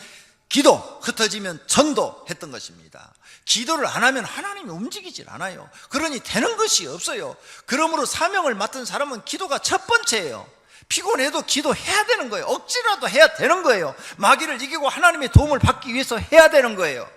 기도, 흩어지면 전도 했던 것입니다. 기도를 안 하면 하나님이 움직이질 않아요. 그러니 되는 것이 없어요. 그러므로 사명을 맡은 사람은 기도가 첫 번째예요. 피곤해도 기도해야 되는 거예요. 억지라도 해야 되는 거예요. 마귀를 이기고 하나님의 도움을 받기 위해서 해야 되는 거예요.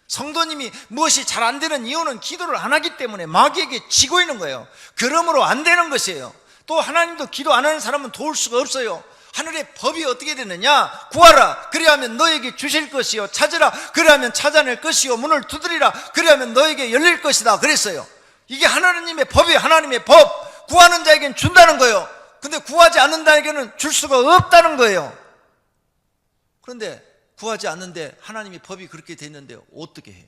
성도님이 무엇이 잘 안 되는 이유는 기도를 안 하기 때문에 마귀에게 지고 있는 거예요. 그러므로 안 되는 것이에요. 또 하나님도 기도 안 하는 사람은 도울 수가 없어요. 하늘의 법이 어떻게 되느냐? 구하라, 그리하면 너에게 주실 것이요, 찾으라, 그리하면 찾아낼 것이요, 문을 두드리라, 그리하면 너에게 열릴 것이다 그랬어요. 이게 하나님의 법이에요. 하나님의 법. 구하는 자에게는 준다는 거예요. 근데 구하지 않는 자에게는 줄 수가 없다는 거예요. 그런데 구하지 않는데 하나님이 법이 그렇게 돼 있는데 어떻게 해요?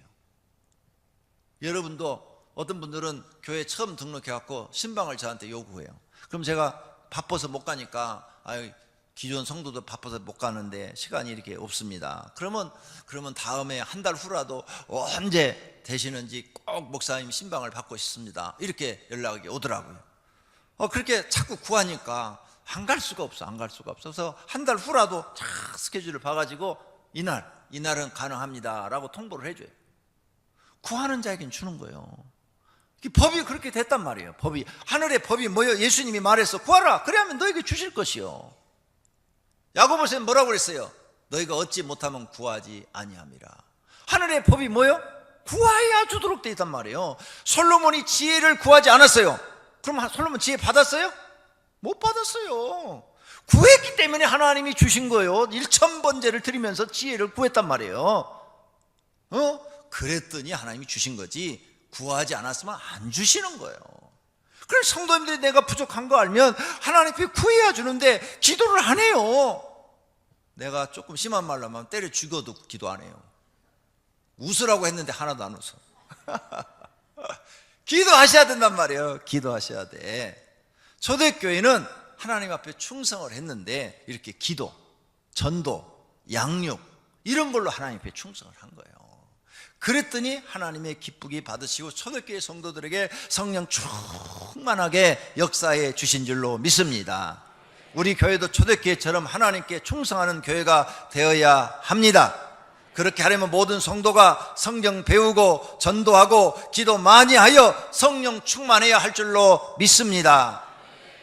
여러분도 어떤 분들은 교회 처음 등록해갖고 신방을 저한테 요구해요. 그럼 제가 바빠서 못 가니까 기존 성도도 바빠서 못 가는데 시간이 이렇게 없습니다. 그러면 다음에 한 달 후라도 언제 되시는지 꼭 목사님 신방을 받고 싶습니다. 이렇게 연락이 오더라고요. 그렇게 자꾸 구하니까 안 갈 수가 없어. 그래서 한 달 후라도 쫙 스케줄을 봐가지고 이날은 가능합니다 라고 통보를 해줘요. 구하는 자에겐 주는 거예요. 법이 그렇게 됐단 말이에요. 법이, 하늘의 법이 뭐예요? 예수님이 말했어. 구하라. 그래야면 너에게 주실 것이요. 야고보서는 뭐라고 그랬어요? 너희가 얻지 못하면 구하지 아니함이라. 하늘의 법이 뭐예요? 구하여야 주도록 돼 있단 말이에요. 솔로몬이 지혜를 구하지 않았어요. 그럼 솔로몬 지혜 받았어요? 못 받았어요. 구했기 때문에 하나님이 주신 거예요. 1000번제를 드리면서 지혜를 구했단 말이에요. 그랬더니 하나님이 주신 거지, 구하지 않았으면 안 주시는 거예요. 그래서 성도님들이 내가 부족한 거 알면 하나님 앞에 구해야 주는데 기도를 안 해요. 내가 조금 심한 말로 하면 때려 죽여도 기도 안 해요. 웃으라고 했는데 하나도 안 웃어. 기도하셔야 된단 말이에요. 기도하셔야 돼. 초대교회는 하나님 앞에 충성을 했는데 이렇게 기도, 전도, 양육 이런 걸로 하나님 앞에 충성을 한 거예요. 그랬더니 하나님의 기쁘게 받으시고 초대교회 성도들에게 성령 충만하게 역사해 주신 줄로 믿습니다. 우리 교회도 초대교회처럼 하나님께 충성하는 교회가 되어야 합니다. 그렇게 하려면 모든 성도가 성경 배우고 전도하고 기도 많이 하여 성령 충만해야 할 줄로 믿습니다.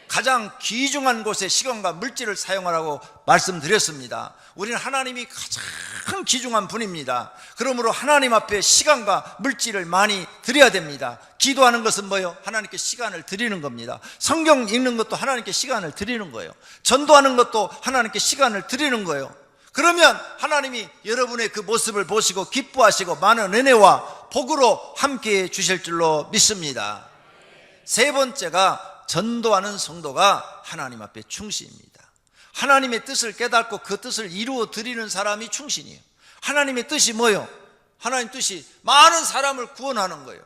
가장 귀중한 곳에 시간과 물질을 사용하라고 말씀드렸습니다. 우리는 하나님이 가장 귀중한 분입니다. 그러므로 하나님 앞에 시간과 물질을 많이 드려야 됩니다. 기도하는 것은 뭐예요? 하나님께 시간을 드리는 겁니다. 성경 읽는 것도 하나님께 시간을 드리는 거예요. 전도하는 것도 하나님께 시간을 드리는 거예요. 그러면 하나님이 여러분의 그 모습을 보시고 기뻐하시고 많은 은혜와 복으로 함께해 주실 줄로 믿습니다. 세 번째가 전도하는 성도가 하나님 앞에 충신입니다. 하나님의 뜻을 깨닫고 그 뜻을 이루어 드리는 사람이 충신이에요. 하나님의 뜻이 뭐예요? 하나님 뜻이 많은 사람을 구원하는 거예요.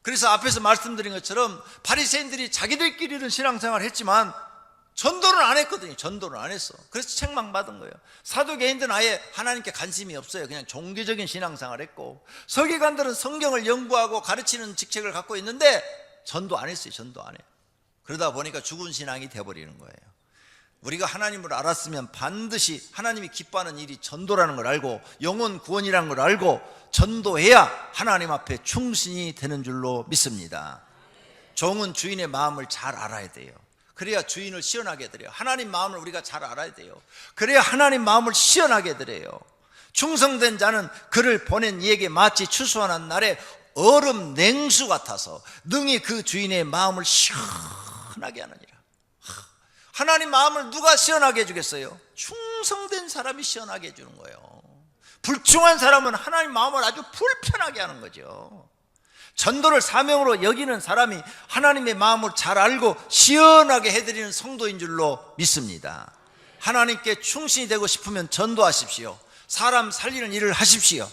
그래서 앞에서 말씀드린 것처럼 바리새인들이 자기들끼리는 신앙생활을 했지만 전도는 안 했거든요. 전도는 안 했어. 그래서 책망받은 거예요. 사두개인들은 아예 하나님께 관심이 없어요. 그냥 종교적인 신앙생활을 했고, 서기관들은 성경을 연구하고 가르치는 직책을 갖고 있는데 전도 안 했어요. 전도 안 해요. 그러다 보니까 죽은 신앙이 돼버리는 거예요. 우리가 하나님을 알았으면 반드시 하나님이 기뻐하는 일이 전도라는 걸 알고 영혼 구원이라는 걸 알고 전도해야 하나님 앞에 충신이 되는 줄로 믿습니다. 종은 주인의 마음을 잘 알아야 돼요. 그래야 주인을 시원하게 드려요. 하나님 마음을 우리가 잘 알아야 돼요. 그래야 하나님 마음을 시원하게 드려요. 충성된 자는 그를 보낸 이에게 마치 추수하는 날에 얼음 냉수 같아서 능히 그 주인의 마음을 시원하게 하느니라. 하나님 마음을 누가 시원하게 해주겠어요? 충성된 사람이 시원하게 해주는 거예요. 불충한 사람은 하나님 마음을 아주 불편하게 하는 거죠. 전도를 사명으로 여기는 사람이 하나님의 마음을 잘 알고 시원하게 해드리는 성도인 줄로 믿습니다. 하나님께 충신이 되고 싶으면 전도하십시오. 사람 살리는 일을 하십시오.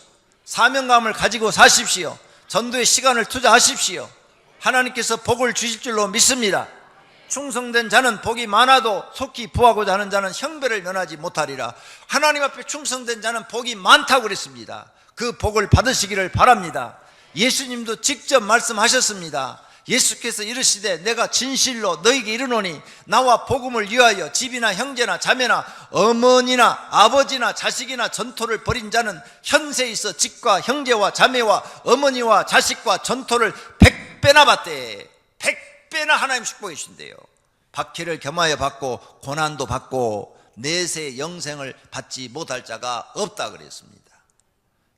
사명감을 가지고 사십시오. 전도에 시간을 투자하십시오. 하나님께서 복을 주실 줄로 믿습니다. 충성된 자는 복이 많아도 속히 부하고자 하는 자는 형벌을 면하지 못하리라. 하나님 앞에 충성된 자는 복이 많다고 그랬습니다. 그 복을 받으시기를 바랍니다. 예수님도 직접 말씀하셨습니다. 예수께서 이르시되 내가 진실로 너희에게 이르노니 나와 복음을 위하여 집이나 형제나 자매나 어머니나 아버지나 자식이나 전토를 벌인 자는 현세에 있어 집과 형제와 자매와 어머니와 자식과 전토를 100배나 받되 100배나 하나님 축복해 주신대요. 박해를 겸하여 받고 고난도 받고 내세 영생을 받지 못할 자가 없다 그랬습니다.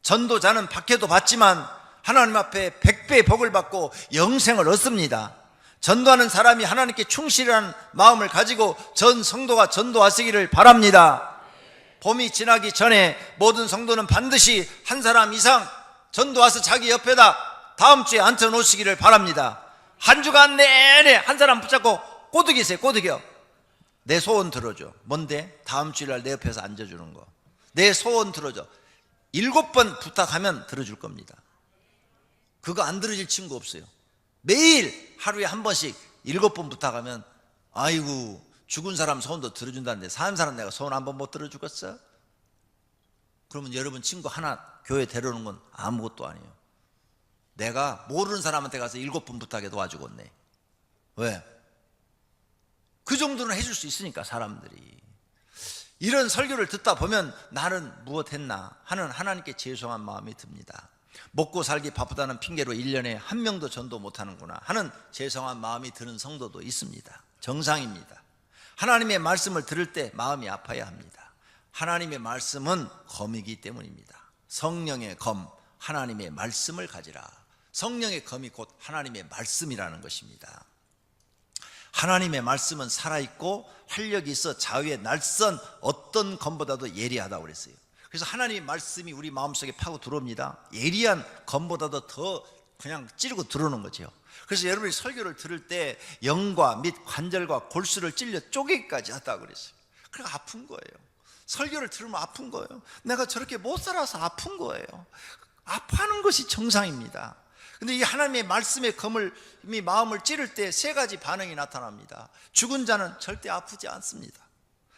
전도자는 박해도 받지만 하나님 앞에 100배의 복을 받고 영생을 얻습니다. 전도하는 사람이 하나님께 충실한 마음을 가지고 전 성도가 전도하시기를 바랍니다. 봄이 지나기 전에 모든 성도는 반드시 한 사람 이상 전도와서 자기 옆에다 다음 주에 앉혀놓으시기를 바랍니다. 한 주간 내내 한 사람 붙잡고 꼬드기세요. 꼬드겨. 내 소원 들어줘. 뭔데? 다음 주일날 내 옆에서 앉아주는 거. 내 소원 들어줘. 7번 부탁하면 들어줄 겁니다. 그거 안 들어줄 친구 없어요. 매일 하루에 한 번씩 7번 부탁하면, 아이고 죽은 사람 소원도 들어준다는데 사는 사람 내가 소원 한 번 못 들어주겠어? 그러면 여러분 친구 하나 교회 데려오는 건 아무것도 아니에요. 내가 모르는 사람한테 가서 7번 부탁해 도와주겠네. 왜? 그 정도는 해줄 수 있으니까. 사람들이 이런 설교를 듣다 보면 나는 무엇했나 하는 하나님께 죄송한 마음이 듭니다. 먹고 살기 바쁘다는 핑계로 1년에 한 명도 전도 못하는구나 하는 죄송한 마음이 드는 성도도 있습니다. 정상입니다. 하나님의 말씀을 들을 때 마음이 아파야 합니다. 하나님의 말씀은 검이기 때문입니다. 성령의 검, 하나님의 말씀을 가지라. 성령의 검이 곧 하나님의 말씀이라는 것입니다. 하나님의 말씀은 살아있고 활력이 있어 좌우의 날선 어떤 검보다도 예리하다고 그랬어요. 그래서 하나님의 말씀이 우리 마음속에 파고 들어옵니다. 예리한 검보다도 더 그냥 찌르고 들어오는 거죠. 그래서 여러분이 설교를 들을 때 영과 및 관절과 골수를 찔려 쪼개기까지 하다고 그랬어요. 그러니까 아픈 거예요. 설교를 들으면 아픈 거예요. 내가 저렇게 못 살아서 아픈 거예요. 아파하는 것이 정상입니다. 근데 이 하나님의 말씀의 검을 마음을 찌를 때 3가지 반응이 나타납니다. 죽은 자는 절대 아프지 않습니다.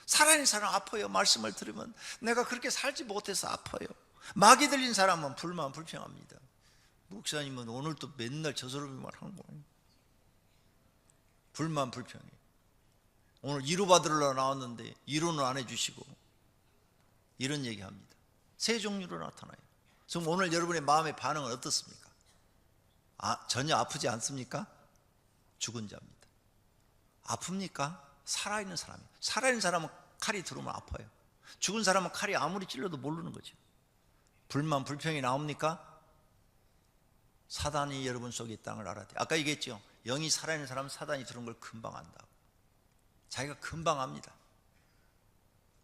살아있는 사람 아파요. 말씀을 들으면 내가 그렇게 살지 못해서 아파요. 마귀 들린 사람은 불만 불평합니다. 목사님은 오늘 또 맨날 저 소리만 하는 거예요. 불만 불평해. 오늘 위로 받으러 나왔는데 위로는 안 해주시고 이런 얘기합니다. 3 종류로 나타나요. 그럼 오늘 여러분의 마음의 반응은 어떻습니까? 전혀 아프지 않습니까? 죽은 자입니다. 아픕니까? 살아있는 사람이에요. 살아있는 사람은 칼이 들어오면 아파요. 죽은 사람은 칼이 아무리 찔러도 모르는 거죠. 불만 불평이 나옵니까? 사단이 여러분 속에 있다는 걸 알아야 돼요. 아까 얘기했죠. 영이 살아있는 사람은 사단이 들어온 걸 금방 안다고. 자기가 금방 압니다.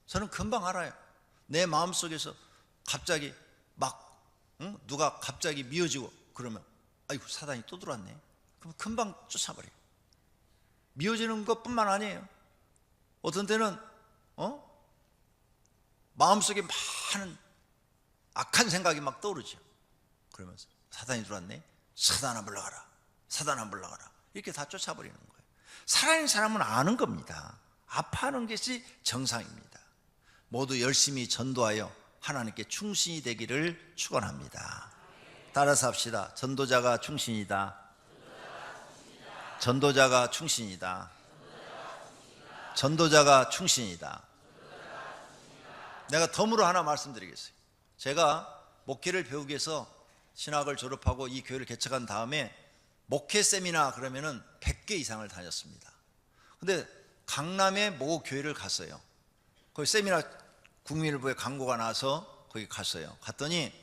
저는 금방 알아요. 내 마음속에서 갑자기 막 누가 갑자기 미워지고 그러면 아이고 사단이 또 들어왔네. 그럼 금방 쫓아버려요. 미워지는 것뿐만 아니에요. 어떤 때는 마음속에 많은 악한 생각이 막 떠오르죠. 그러면서 사단이 들어왔네. 사단아 물러가라. 사단아 물러가라. 이렇게 다 쫓아버리는 거예요. 살아있는 사람은 아는 겁니다. 아파하는 것이 정상입니다. 모두 열심히 전도하여 하나님께 충신이 되기를 축원합니다. 따라서 합시다. 전도자가 충신이다. 전도자가 충신이다. 전도자가 충신이다. 내가 덤으로 하나 말씀드리겠어요. 제가 목회를 배우기 위해서 신학을 졸업하고 이 교회를 개척한 다음에 목회 세미나 그러면은 100개 이상을 다녔습니다. 근데 강남의 모 교회를 갔어요. 거기 세미나 국민일보에 광고가 나와서 거기 갔어요. 갔더니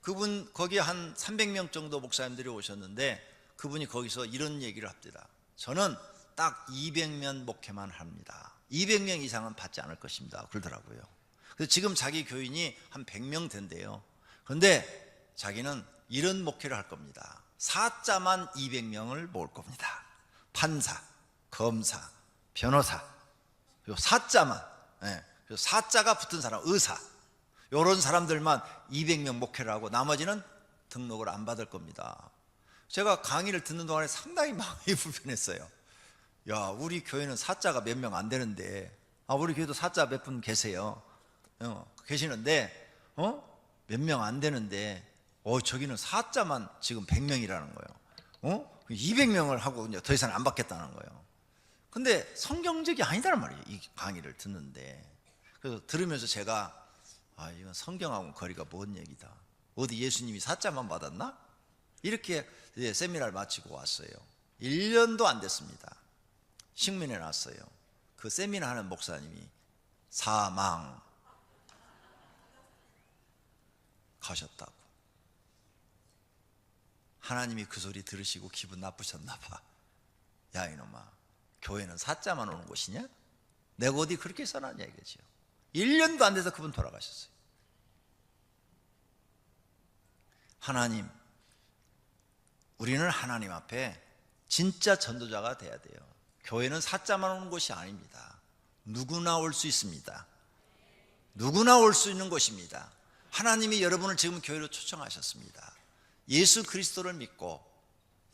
그분 거기 한 300명 정도 목사님들이 오셨는데 그분이 거기서 이런 얘기를 합니다. 저는 딱 200명 목회만 합니다. 200명 이상은 받지 않을 것입니다. 그러더라고요. 그래서 지금 자기 교인이 한 100명 된대요. 그런데 자기는 이런 목회를 할 겁니다. 사자만 200명을 모을 겁니다. 판사, 검사, 변호사, 그리고 사자만, 그리고 사자가 붙은 사람, 의사, 이런 사람들만 200명 목회를 하고 나머지는 등록을 안 받을 겁니다. 제가 강의를 듣는 동안에 상당히 마음이 불편했어요. 야, 우리 교회는 사자가 몇 명 안 되는데, 우리 교회도 사자 몇 분 계세요. 계시는데, 몇 명 안 되는데, 저기는 사자만 지금 100명이라는 거예요. 200명을 하고 이제 더 이상 안 받겠다는 거예요. 근데 성경적이 아니다는 말이에요. 이 강의를 듣는데. 그래서 들으면서 제가, 이건 성경하고는 거리가 먼 얘기다. 어디 예수님이 사자만 받았나? 이렇게 세미나를 마치고 왔어요. 1년도 안 됐습니다. 신문에 났어요. 그 세미나 하는 목사님이 사망 가셨다고. 하나님이 그 소리 들으시고 기분 나쁘셨나 봐. 야 이놈아, 교회는 사자만 오는 곳이냐? 내가 어디 그렇게 써놨냐 이거죠. 1년도 안 돼서 그분 돌아가셨어요. 하나님, 우리는 하나님 앞에 진짜 전도자가 돼야 돼요. 교회는 사자만 오는 곳이 아닙니다. 누구나 올 수 있습니다. 누구나 올 수 있는 곳입니다. 하나님이 여러분을 지금 교회로 초청하셨습니다. 예수 그리스도를 믿고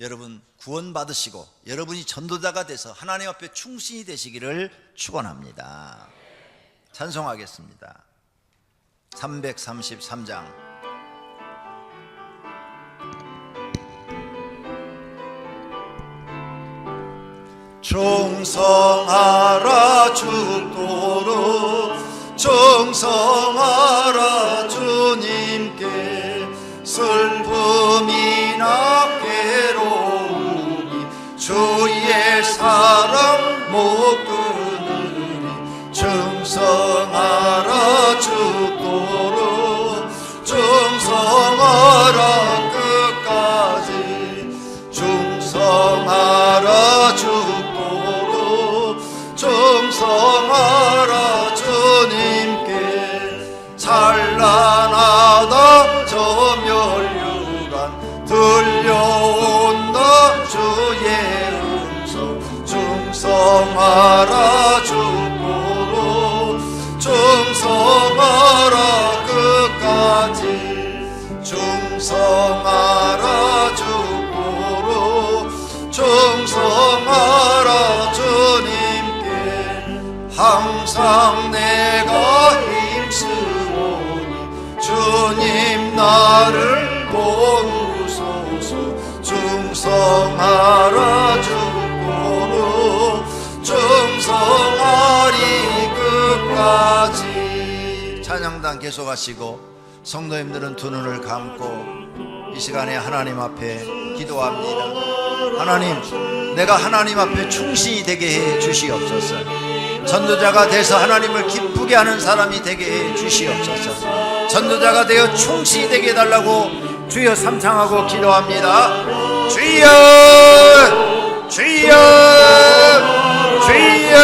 여러분 구원받으시고 여러분이 전도자가 돼서 하나님 앞에 충신이 되시기를 축원합니다. 찬송하겠습니다. 333장. 충성하라 죽도록 충성하라 주님께 슬픔이나 괴로움이 주의 사랑 못 끊으니 충성하라 죽도록 충성하라 끝까지 충성하라 죽도록 충성하라 주님께 찬란하다 저 멸류관 들려온다 주의 음성 충성하라 죽도록 충성하라 끝까지 충성하라 죽도록 충성하라 주님께 항상 내가 힘쓰오니 주님 나를 도우소서 충성하라 죽도록 충성하리 끝까지. 찬양단 계속하시고 성도님들은 두 눈을 감고 이 시간에 하나님 앞에 기도합니다. 하나님, 내가 하나님 앞에 충신이 되게 해 주시옵소서. 전도자가 돼서 하나님을 기쁘게 하는 사람이 되게 해 주시옵소서. 전도자가 되어 충신이 되게 해달라고 주여 삼창하고 기도합니다. 주여 주여 주여.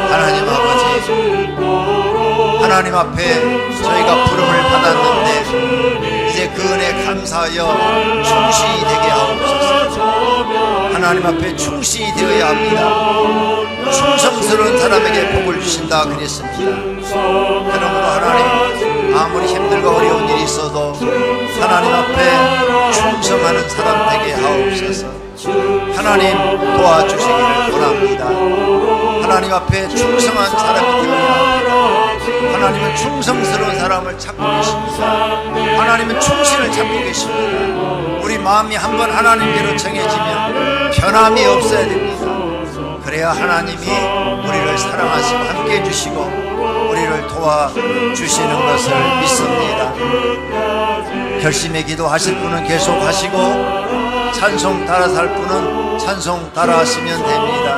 하나님 아버지, 하나님 앞에 저희가 부름을 받았는데 이제 그 은혜 감사하여 충신이 되게 하옵소서. 하나님 앞에 충신이 되어야 합니다. 충성스러운 사람에게 복을 주신다 그랬습니다. 그러므로 하나님, 아무리 힘들고 어려운 일이 있어도 하나님 앞에 충성하는 사람 되게 하옵소서. 하나님 도와주시기를 원합니다. 하나님 앞에 충성한 사람이 되어야 합니다. 하나님은 충성스러운 사람을 찾고 계십니다. 하나님은 충신을 찾고 계십니다. 우리 마음이 한번 하나님께로 정해지면 변함이 없어야 됩니다. 그래야 하나님이 우리를 사랑하시고 함께 해주시고 우리를 도와주시는 것을 믿습니다. 결심의 기도 하실 분은 계속 하시고 찬송 따라 살 분은 찬송 따라 하시면 됩니다.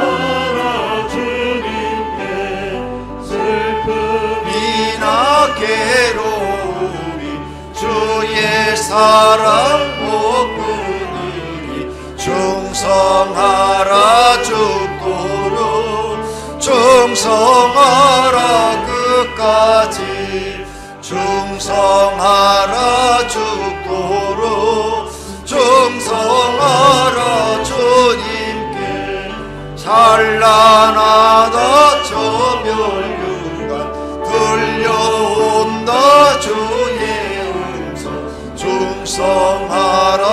슬픔이나 괴로움이 주의 사랑 못 끊으니 충성하라 죽도록 충성하라 끝까지 충성하라 죽도록 충성하라 주님께 찬란하다 저 멸류관 들려온다 주의 음성 충성하라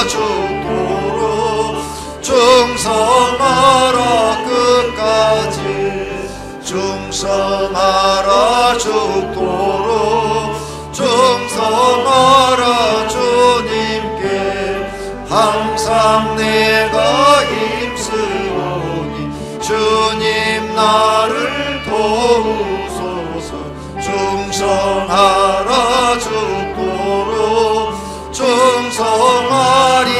죽도록 충성하라 끝까지 충성하라 죽도록 충성하라 주님께 항상 내가 힘쓰오니 주님 나를 도우소서 충성하라 죽도록 충성하리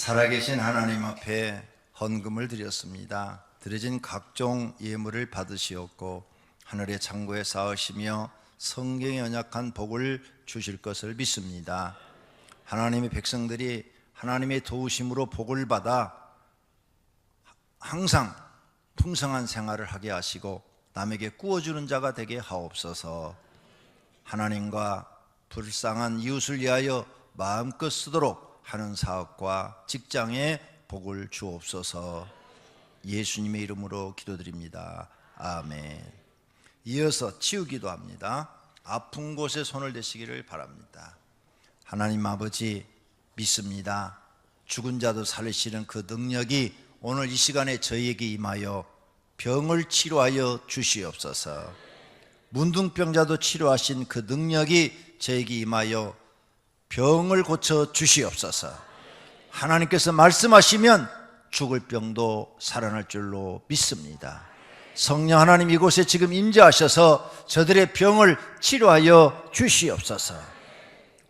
살아계신 하나님 앞에 헌금을 드렸습니다. 드려진 각종 예물을 받으시었고 하늘의 창고에 쌓으시며 성경에 언약한 복을 주실 것을 믿습니다. 하나님의 백성들이 하나님의 도우심으로 복을 받아 항상 풍성한 생활을 하게 하시고 남에게 구워주는 자가 되게 하옵소서. 하나님과 불쌍한 이웃을 위하여 마음껏 쓰도록 하는 사업과 직장에 복을 주옵소서. 예수님의 이름으로 기도드립니다. 아멘. 이어서 치유기도 합니다. 아픈 곳에 손을 대시기를 바랍니다. 하나님 아버지 믿습니다. 죽은 자도 살리시는 그 능력이 오늘 이 시간에 저희에게 임하여 병을 치료하여 주시옵소서. 문둥병자도 치료하신 그 능력이 저에게 임하여 병을 고쳐 주시옵소서. 하나님께서 말씀하시면 죽을 병도 살아날 줄로 믿습니다. 성령 하나님 이곳에 지금 임재하셔서 저들의 병을 치료하여 주시옵소서.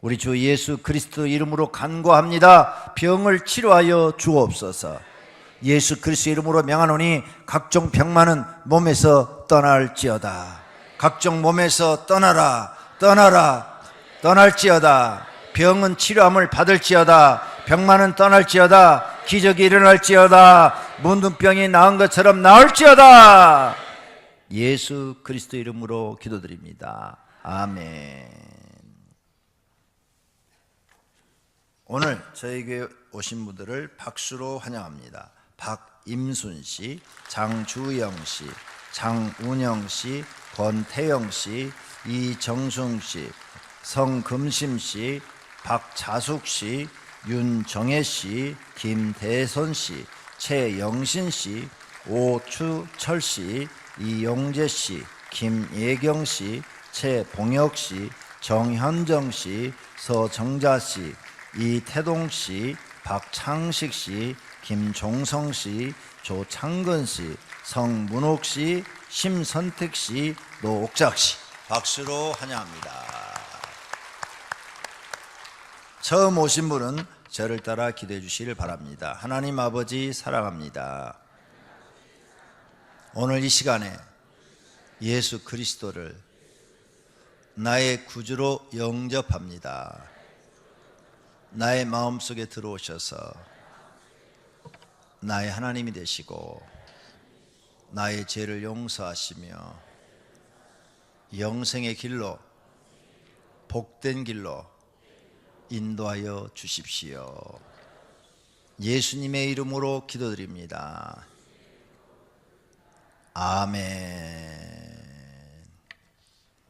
우리 주 예수 그리스도 이름으로 간구합니다. 병을 치료하여 주옵소서. 예수 그리스도 이름으로 명하노니 각종 병만은 몸에서 떠날지어다. 각종 몸에서 떠나라, 떠나라, 떠날지어다. 병은 치료함을 받을지어다. 병만은 떠날지어다. 기적이 일어날지어다. 문둥병이 나은 것처럼 나을지어다. 예수 그리스도 이름으로 기도드립니다. 아멘. 오늘 저희 교회 오신 분들을 박수로 환영합니다. 박임순 씨, 장주영 씨, 장운영 씨, 권태영 씨, 이정숙 씨, 성금심 씨, 박자숙 씨, 윤정혜 씨, 김대선 씨, 최영신 씨, 오추철 씨, 이용재 씨, 김예경 씨, 최봉혁 씨, 정현정 씨, 서정자 씨, 이태동 씨, 박창식 씨, 김종성 씨, 조창근 씨, 성문옥 씨, 심선택 씨, 노옥작 씨. 박수로 환영합니다. 처음 오신 분은 저를 따라 기도해 주시길 바랍니다. 하나님 아버지 사랑합니다. 오늘 이 시간에 예수 그리스도를 나의 구주로 영접합니다. 나의 마음속에 들어오셔서 나의 하나님이 되시고 나의 죄를 용서하시며 영생의 길로, 복된 길로 인도하여 주십시오. 예수님의 이름으로 기도드립니다. 아멘.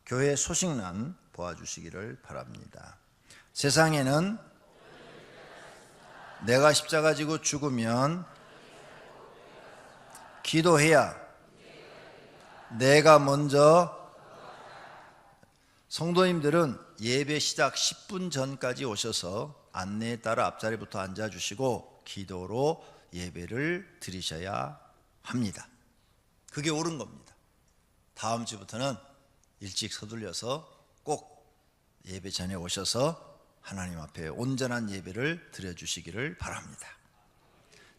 교회 소식란 보아주시기를 바랍니다. 세상에는 내가 십자가 지고 죽으면 기도해야 내가 먼저, 성도님들은 예배 시작 10분 전까지 오셔서 안내에 따라 앞자리부터 앉아주시고 기도로 예배를 드리셔야 합니다. 그게 옳은 겁니다. 다음 주부터는 일찍 서둘려서 꼭 예배 전에 오셔서 하나님 앞에 온전한 예배를 드려주시기를 바랍니다.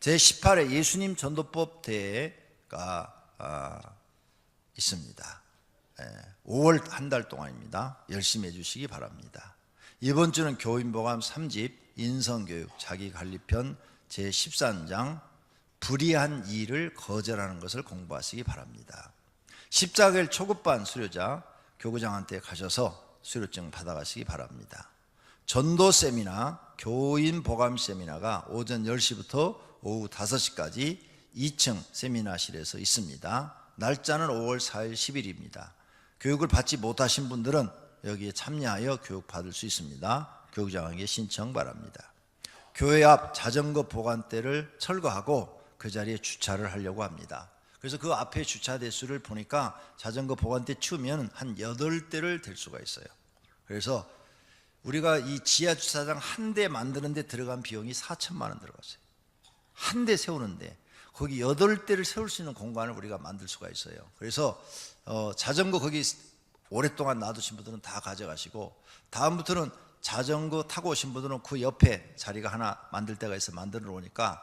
제18회 예수님 전도법 대회가 있습니다. 5월 한 달 동안입니다. 열심히 해주시기 바랍니다. 이번 주는 교인보감 3집 인성교육 자기관리편 제13장 불의한 일을 거절하는 것을 공부하시기 바랍니다. 십자가일 초급반 수료자 교구장한테 가셔서 수료증 받아가시기 바랍니다. 전도 세미나, 교인 보감 세미나가 오전 10시부터 오후 5시까지 2층 세미나실에서 있습니다. 날짜는 5월 4일 10일입니다. 교육을 받지 못하신 분들은 여기에 참여하여 교육 받을 수 있습니다. 교육장에게 신청 바랍니다. 교회 앞 자전거 보관대를 철거하고 그 자리에 주차를 하려고 합니다. 그래서 그 앞에 주차 대수를 보니까 자전거 보관대 치우면 한 8대를 댈 수가 있어요. 그래서 우리가 이 지하 주차장 한 대 만드는데 들어간 비용이 4천만 원 들어갔어요. 한 대 세우는데 거기 8대를 세울 수 있는 공간을 우리가 만들 수가 있어요. 그래서 자전거 거기 오랫동안 놔두신 분들은 다 가져가시고, 다음부터는 자전거 타고 오신 분들은 그 옆에 자리가 하나 만들 데가 있어 만들어 놓으니까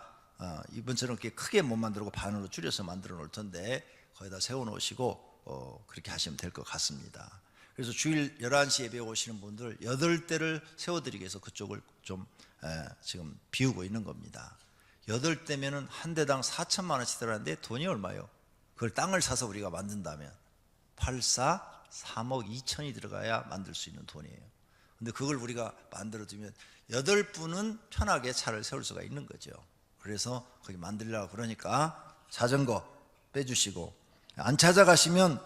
이번처럼 그렇게 크게 못 만들고 반으로 줄여서 만들어 놓을 텐데 거기다 세워 놓으시고 그렇게 하시면 될 것 같습니다. 그래서 주일 11시 예배에 오시는 분들 8대를 세워드리기 위해서 그쪽을 좀 지금 비우고 있는 겁니다. 8대면은 한 대당 4천만 원씩 들어가는데 돈이 얼마요? 그걸 땅을 사서 우리가 만든다면 3억 2천이 들어가야 만들 수 있는 돈이에요. 근데 그걸 우리가 만들어두면 8분은 편하게 차를 세울 수가 있는 거죠. 그래서 거기 만들려고 그러니까 자전거 빼주시고, 안 찾아가시면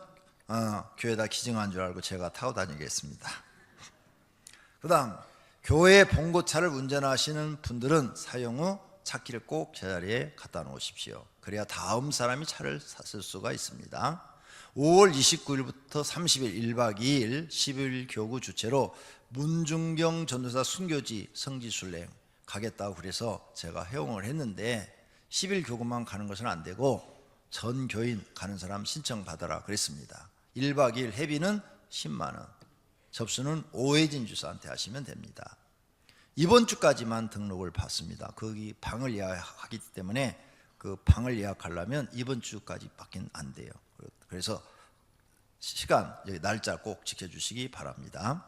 교회에다 기증한 줄 알고 제가 타고 다니겠습니다. 그 다음, 교회 봉고차를 운전하시는 분들은 사용 후 차키를 꼭 제자리에 갖다 놓으십시오. 그래야 다음 사람이 차를 쓸 수가 있습니다. 5월 29일부터 30일 1박 2일 11일 교구 주최로 문중경 전도사 순교지 성지순례 가겠다고 그래서 제가 회원을 했는데 10일 교구만 가는 것은 안 되고 전 교인 가는 사람 신청 받아라 그랬습니다. 1박 2일 회비는 10만 원, 접수는 오해진 주사한테 하시면 됩니다. 이번 주까지만 등록을 받습니다. 거기 방을 예약하기 때문에 그 방을 예약하려면 이번 주까지밖에 안 돼요. 그래서 시간, 여기 날짜 꼭 지켜주시기 바랍니다.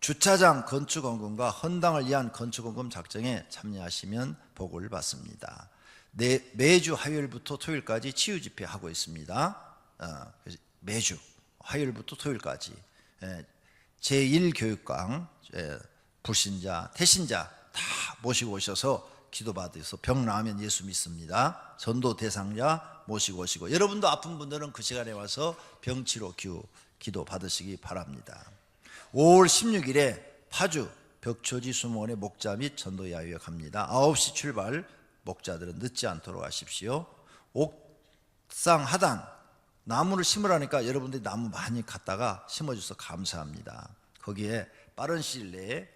주차장 건축원금과 헌당을 위한 건축원금 작성에 참여하시면 복을 받습니다. 매주 화요일부터 토요일까지 치유집회 하고 있습니다. 그래서 매주 화요일부터 토요일까지 제1교육강 불신자, 태신자 다 모시고 오셔서 기도받으셔서 병 나으면 예수 믿습니다. 전도 대상자 모시고 오시고, 여러분도 아픈 분들은 그 시간에 와서 병치료 기도 받으시기 바랍니다. 5월 16일에 파주 벽초지 수목원의 목자 및 전도 야유회 갑니다. 9시 출발, 목자들은 늦지 않도록 하십시오. 옥상 하단 나무를 심으라니까 여러분들이 나무 많이 갖다가 심어줘서 감사합니다. 거기에 빠른 시일 내에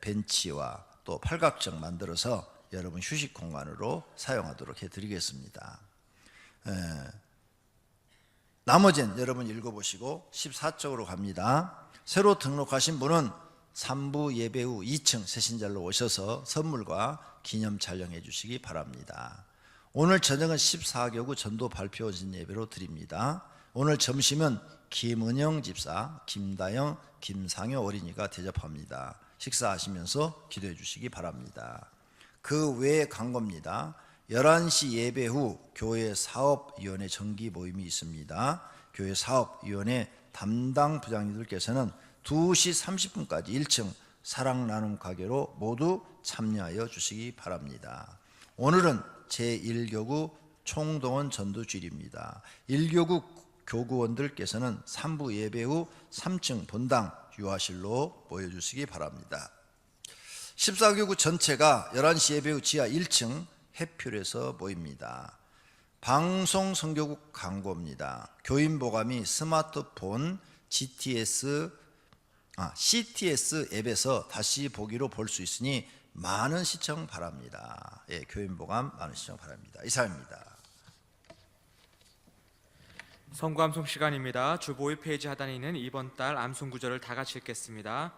벤치와 또 팔각정 만들어서 여러분 휴식 공간으로 사용하도록 해드리겠습니다. 나머지는 여러분 읽어보시고 14쪽으로 갑니다. 새로 등록하신 분은 3부 예배 후 2층 새신자로 오셔서 선물과 기념 촬영해 주시기 바랍니다. 오늘 저녁은 14교구 전도 발표진 예배로 드립니다. 오늘 점심은 김은영 집사, 김다영, 김상효 어린이가 대접합니다. 식사하시면서 기도해 주시기 바랍니다. 그 외에 간 겁니다. 11시 예배 후 교회 사업위원회 정기 모임이 있습니다. 교회 사업위원회 담당 부장님들께서는 2시 30분까지 1층 사랑 나눔 가게로 모두 참여하여 주시기 바랍니다. 오늘은 제1교구 총동원 전도주일입니다. 1교구 교구원들께서는 3부 예배 후 3층 본당 유아실로 모여주시기 바랍니다. 14교구 전체가 11시 예배 후 지하 1층 해필에서 모입니다. 방송 선교국 광고입니다. 교인보감이 스마트폰 CTS 앱에서 다시 보기로 볼 수 있으니 많은 시청 바랍니다. 예, 교인보감 많은 시청 바랍니다. 이상입니다. 성구암송 시간입니다. 주보의 페이지 하단에 있는 이번 달 암송 구절을 다 같이 읽겠습니다.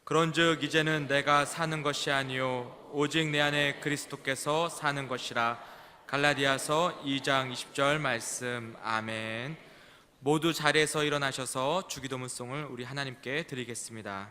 그런즉 이제는 내가 사는 것이 아니요 오직 내 안에 그리스도께서 사는 것이라. 갈라디아서 2장 20절 말씀. 아멘. 모두 자리에서 일어나셔서 주기도문송을 우리 하나님께 드리겠습니다.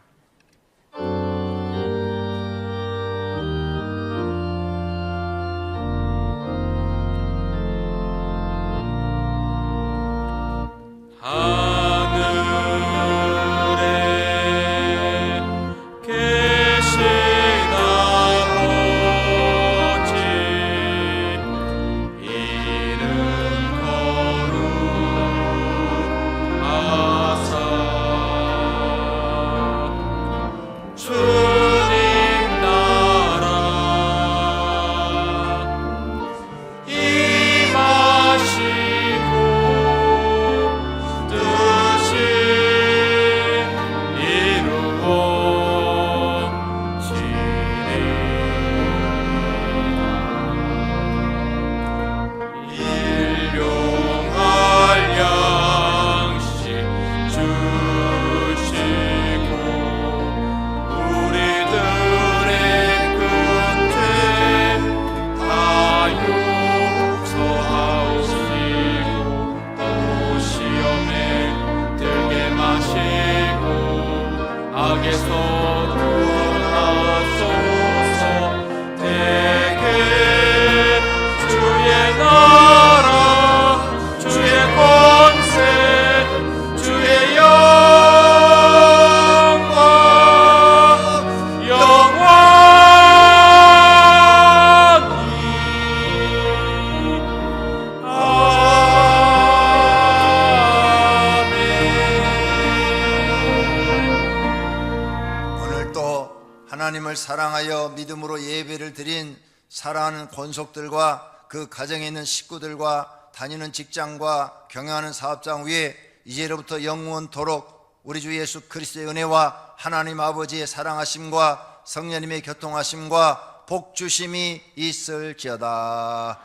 하나님을 사랑하여 믿음으로 예배를 드린 사랑하는 권속들과 그 가정에 있는 식구들과 다니는 직장과 경영하는 사업장 위에 이제로부터 영원토록 우리 주 예수 그리스도의 은혜와 하나님 아버지의 사랑하심과 성령님의 교통하심과 복주심이 있을지어다.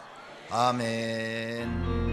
아멘.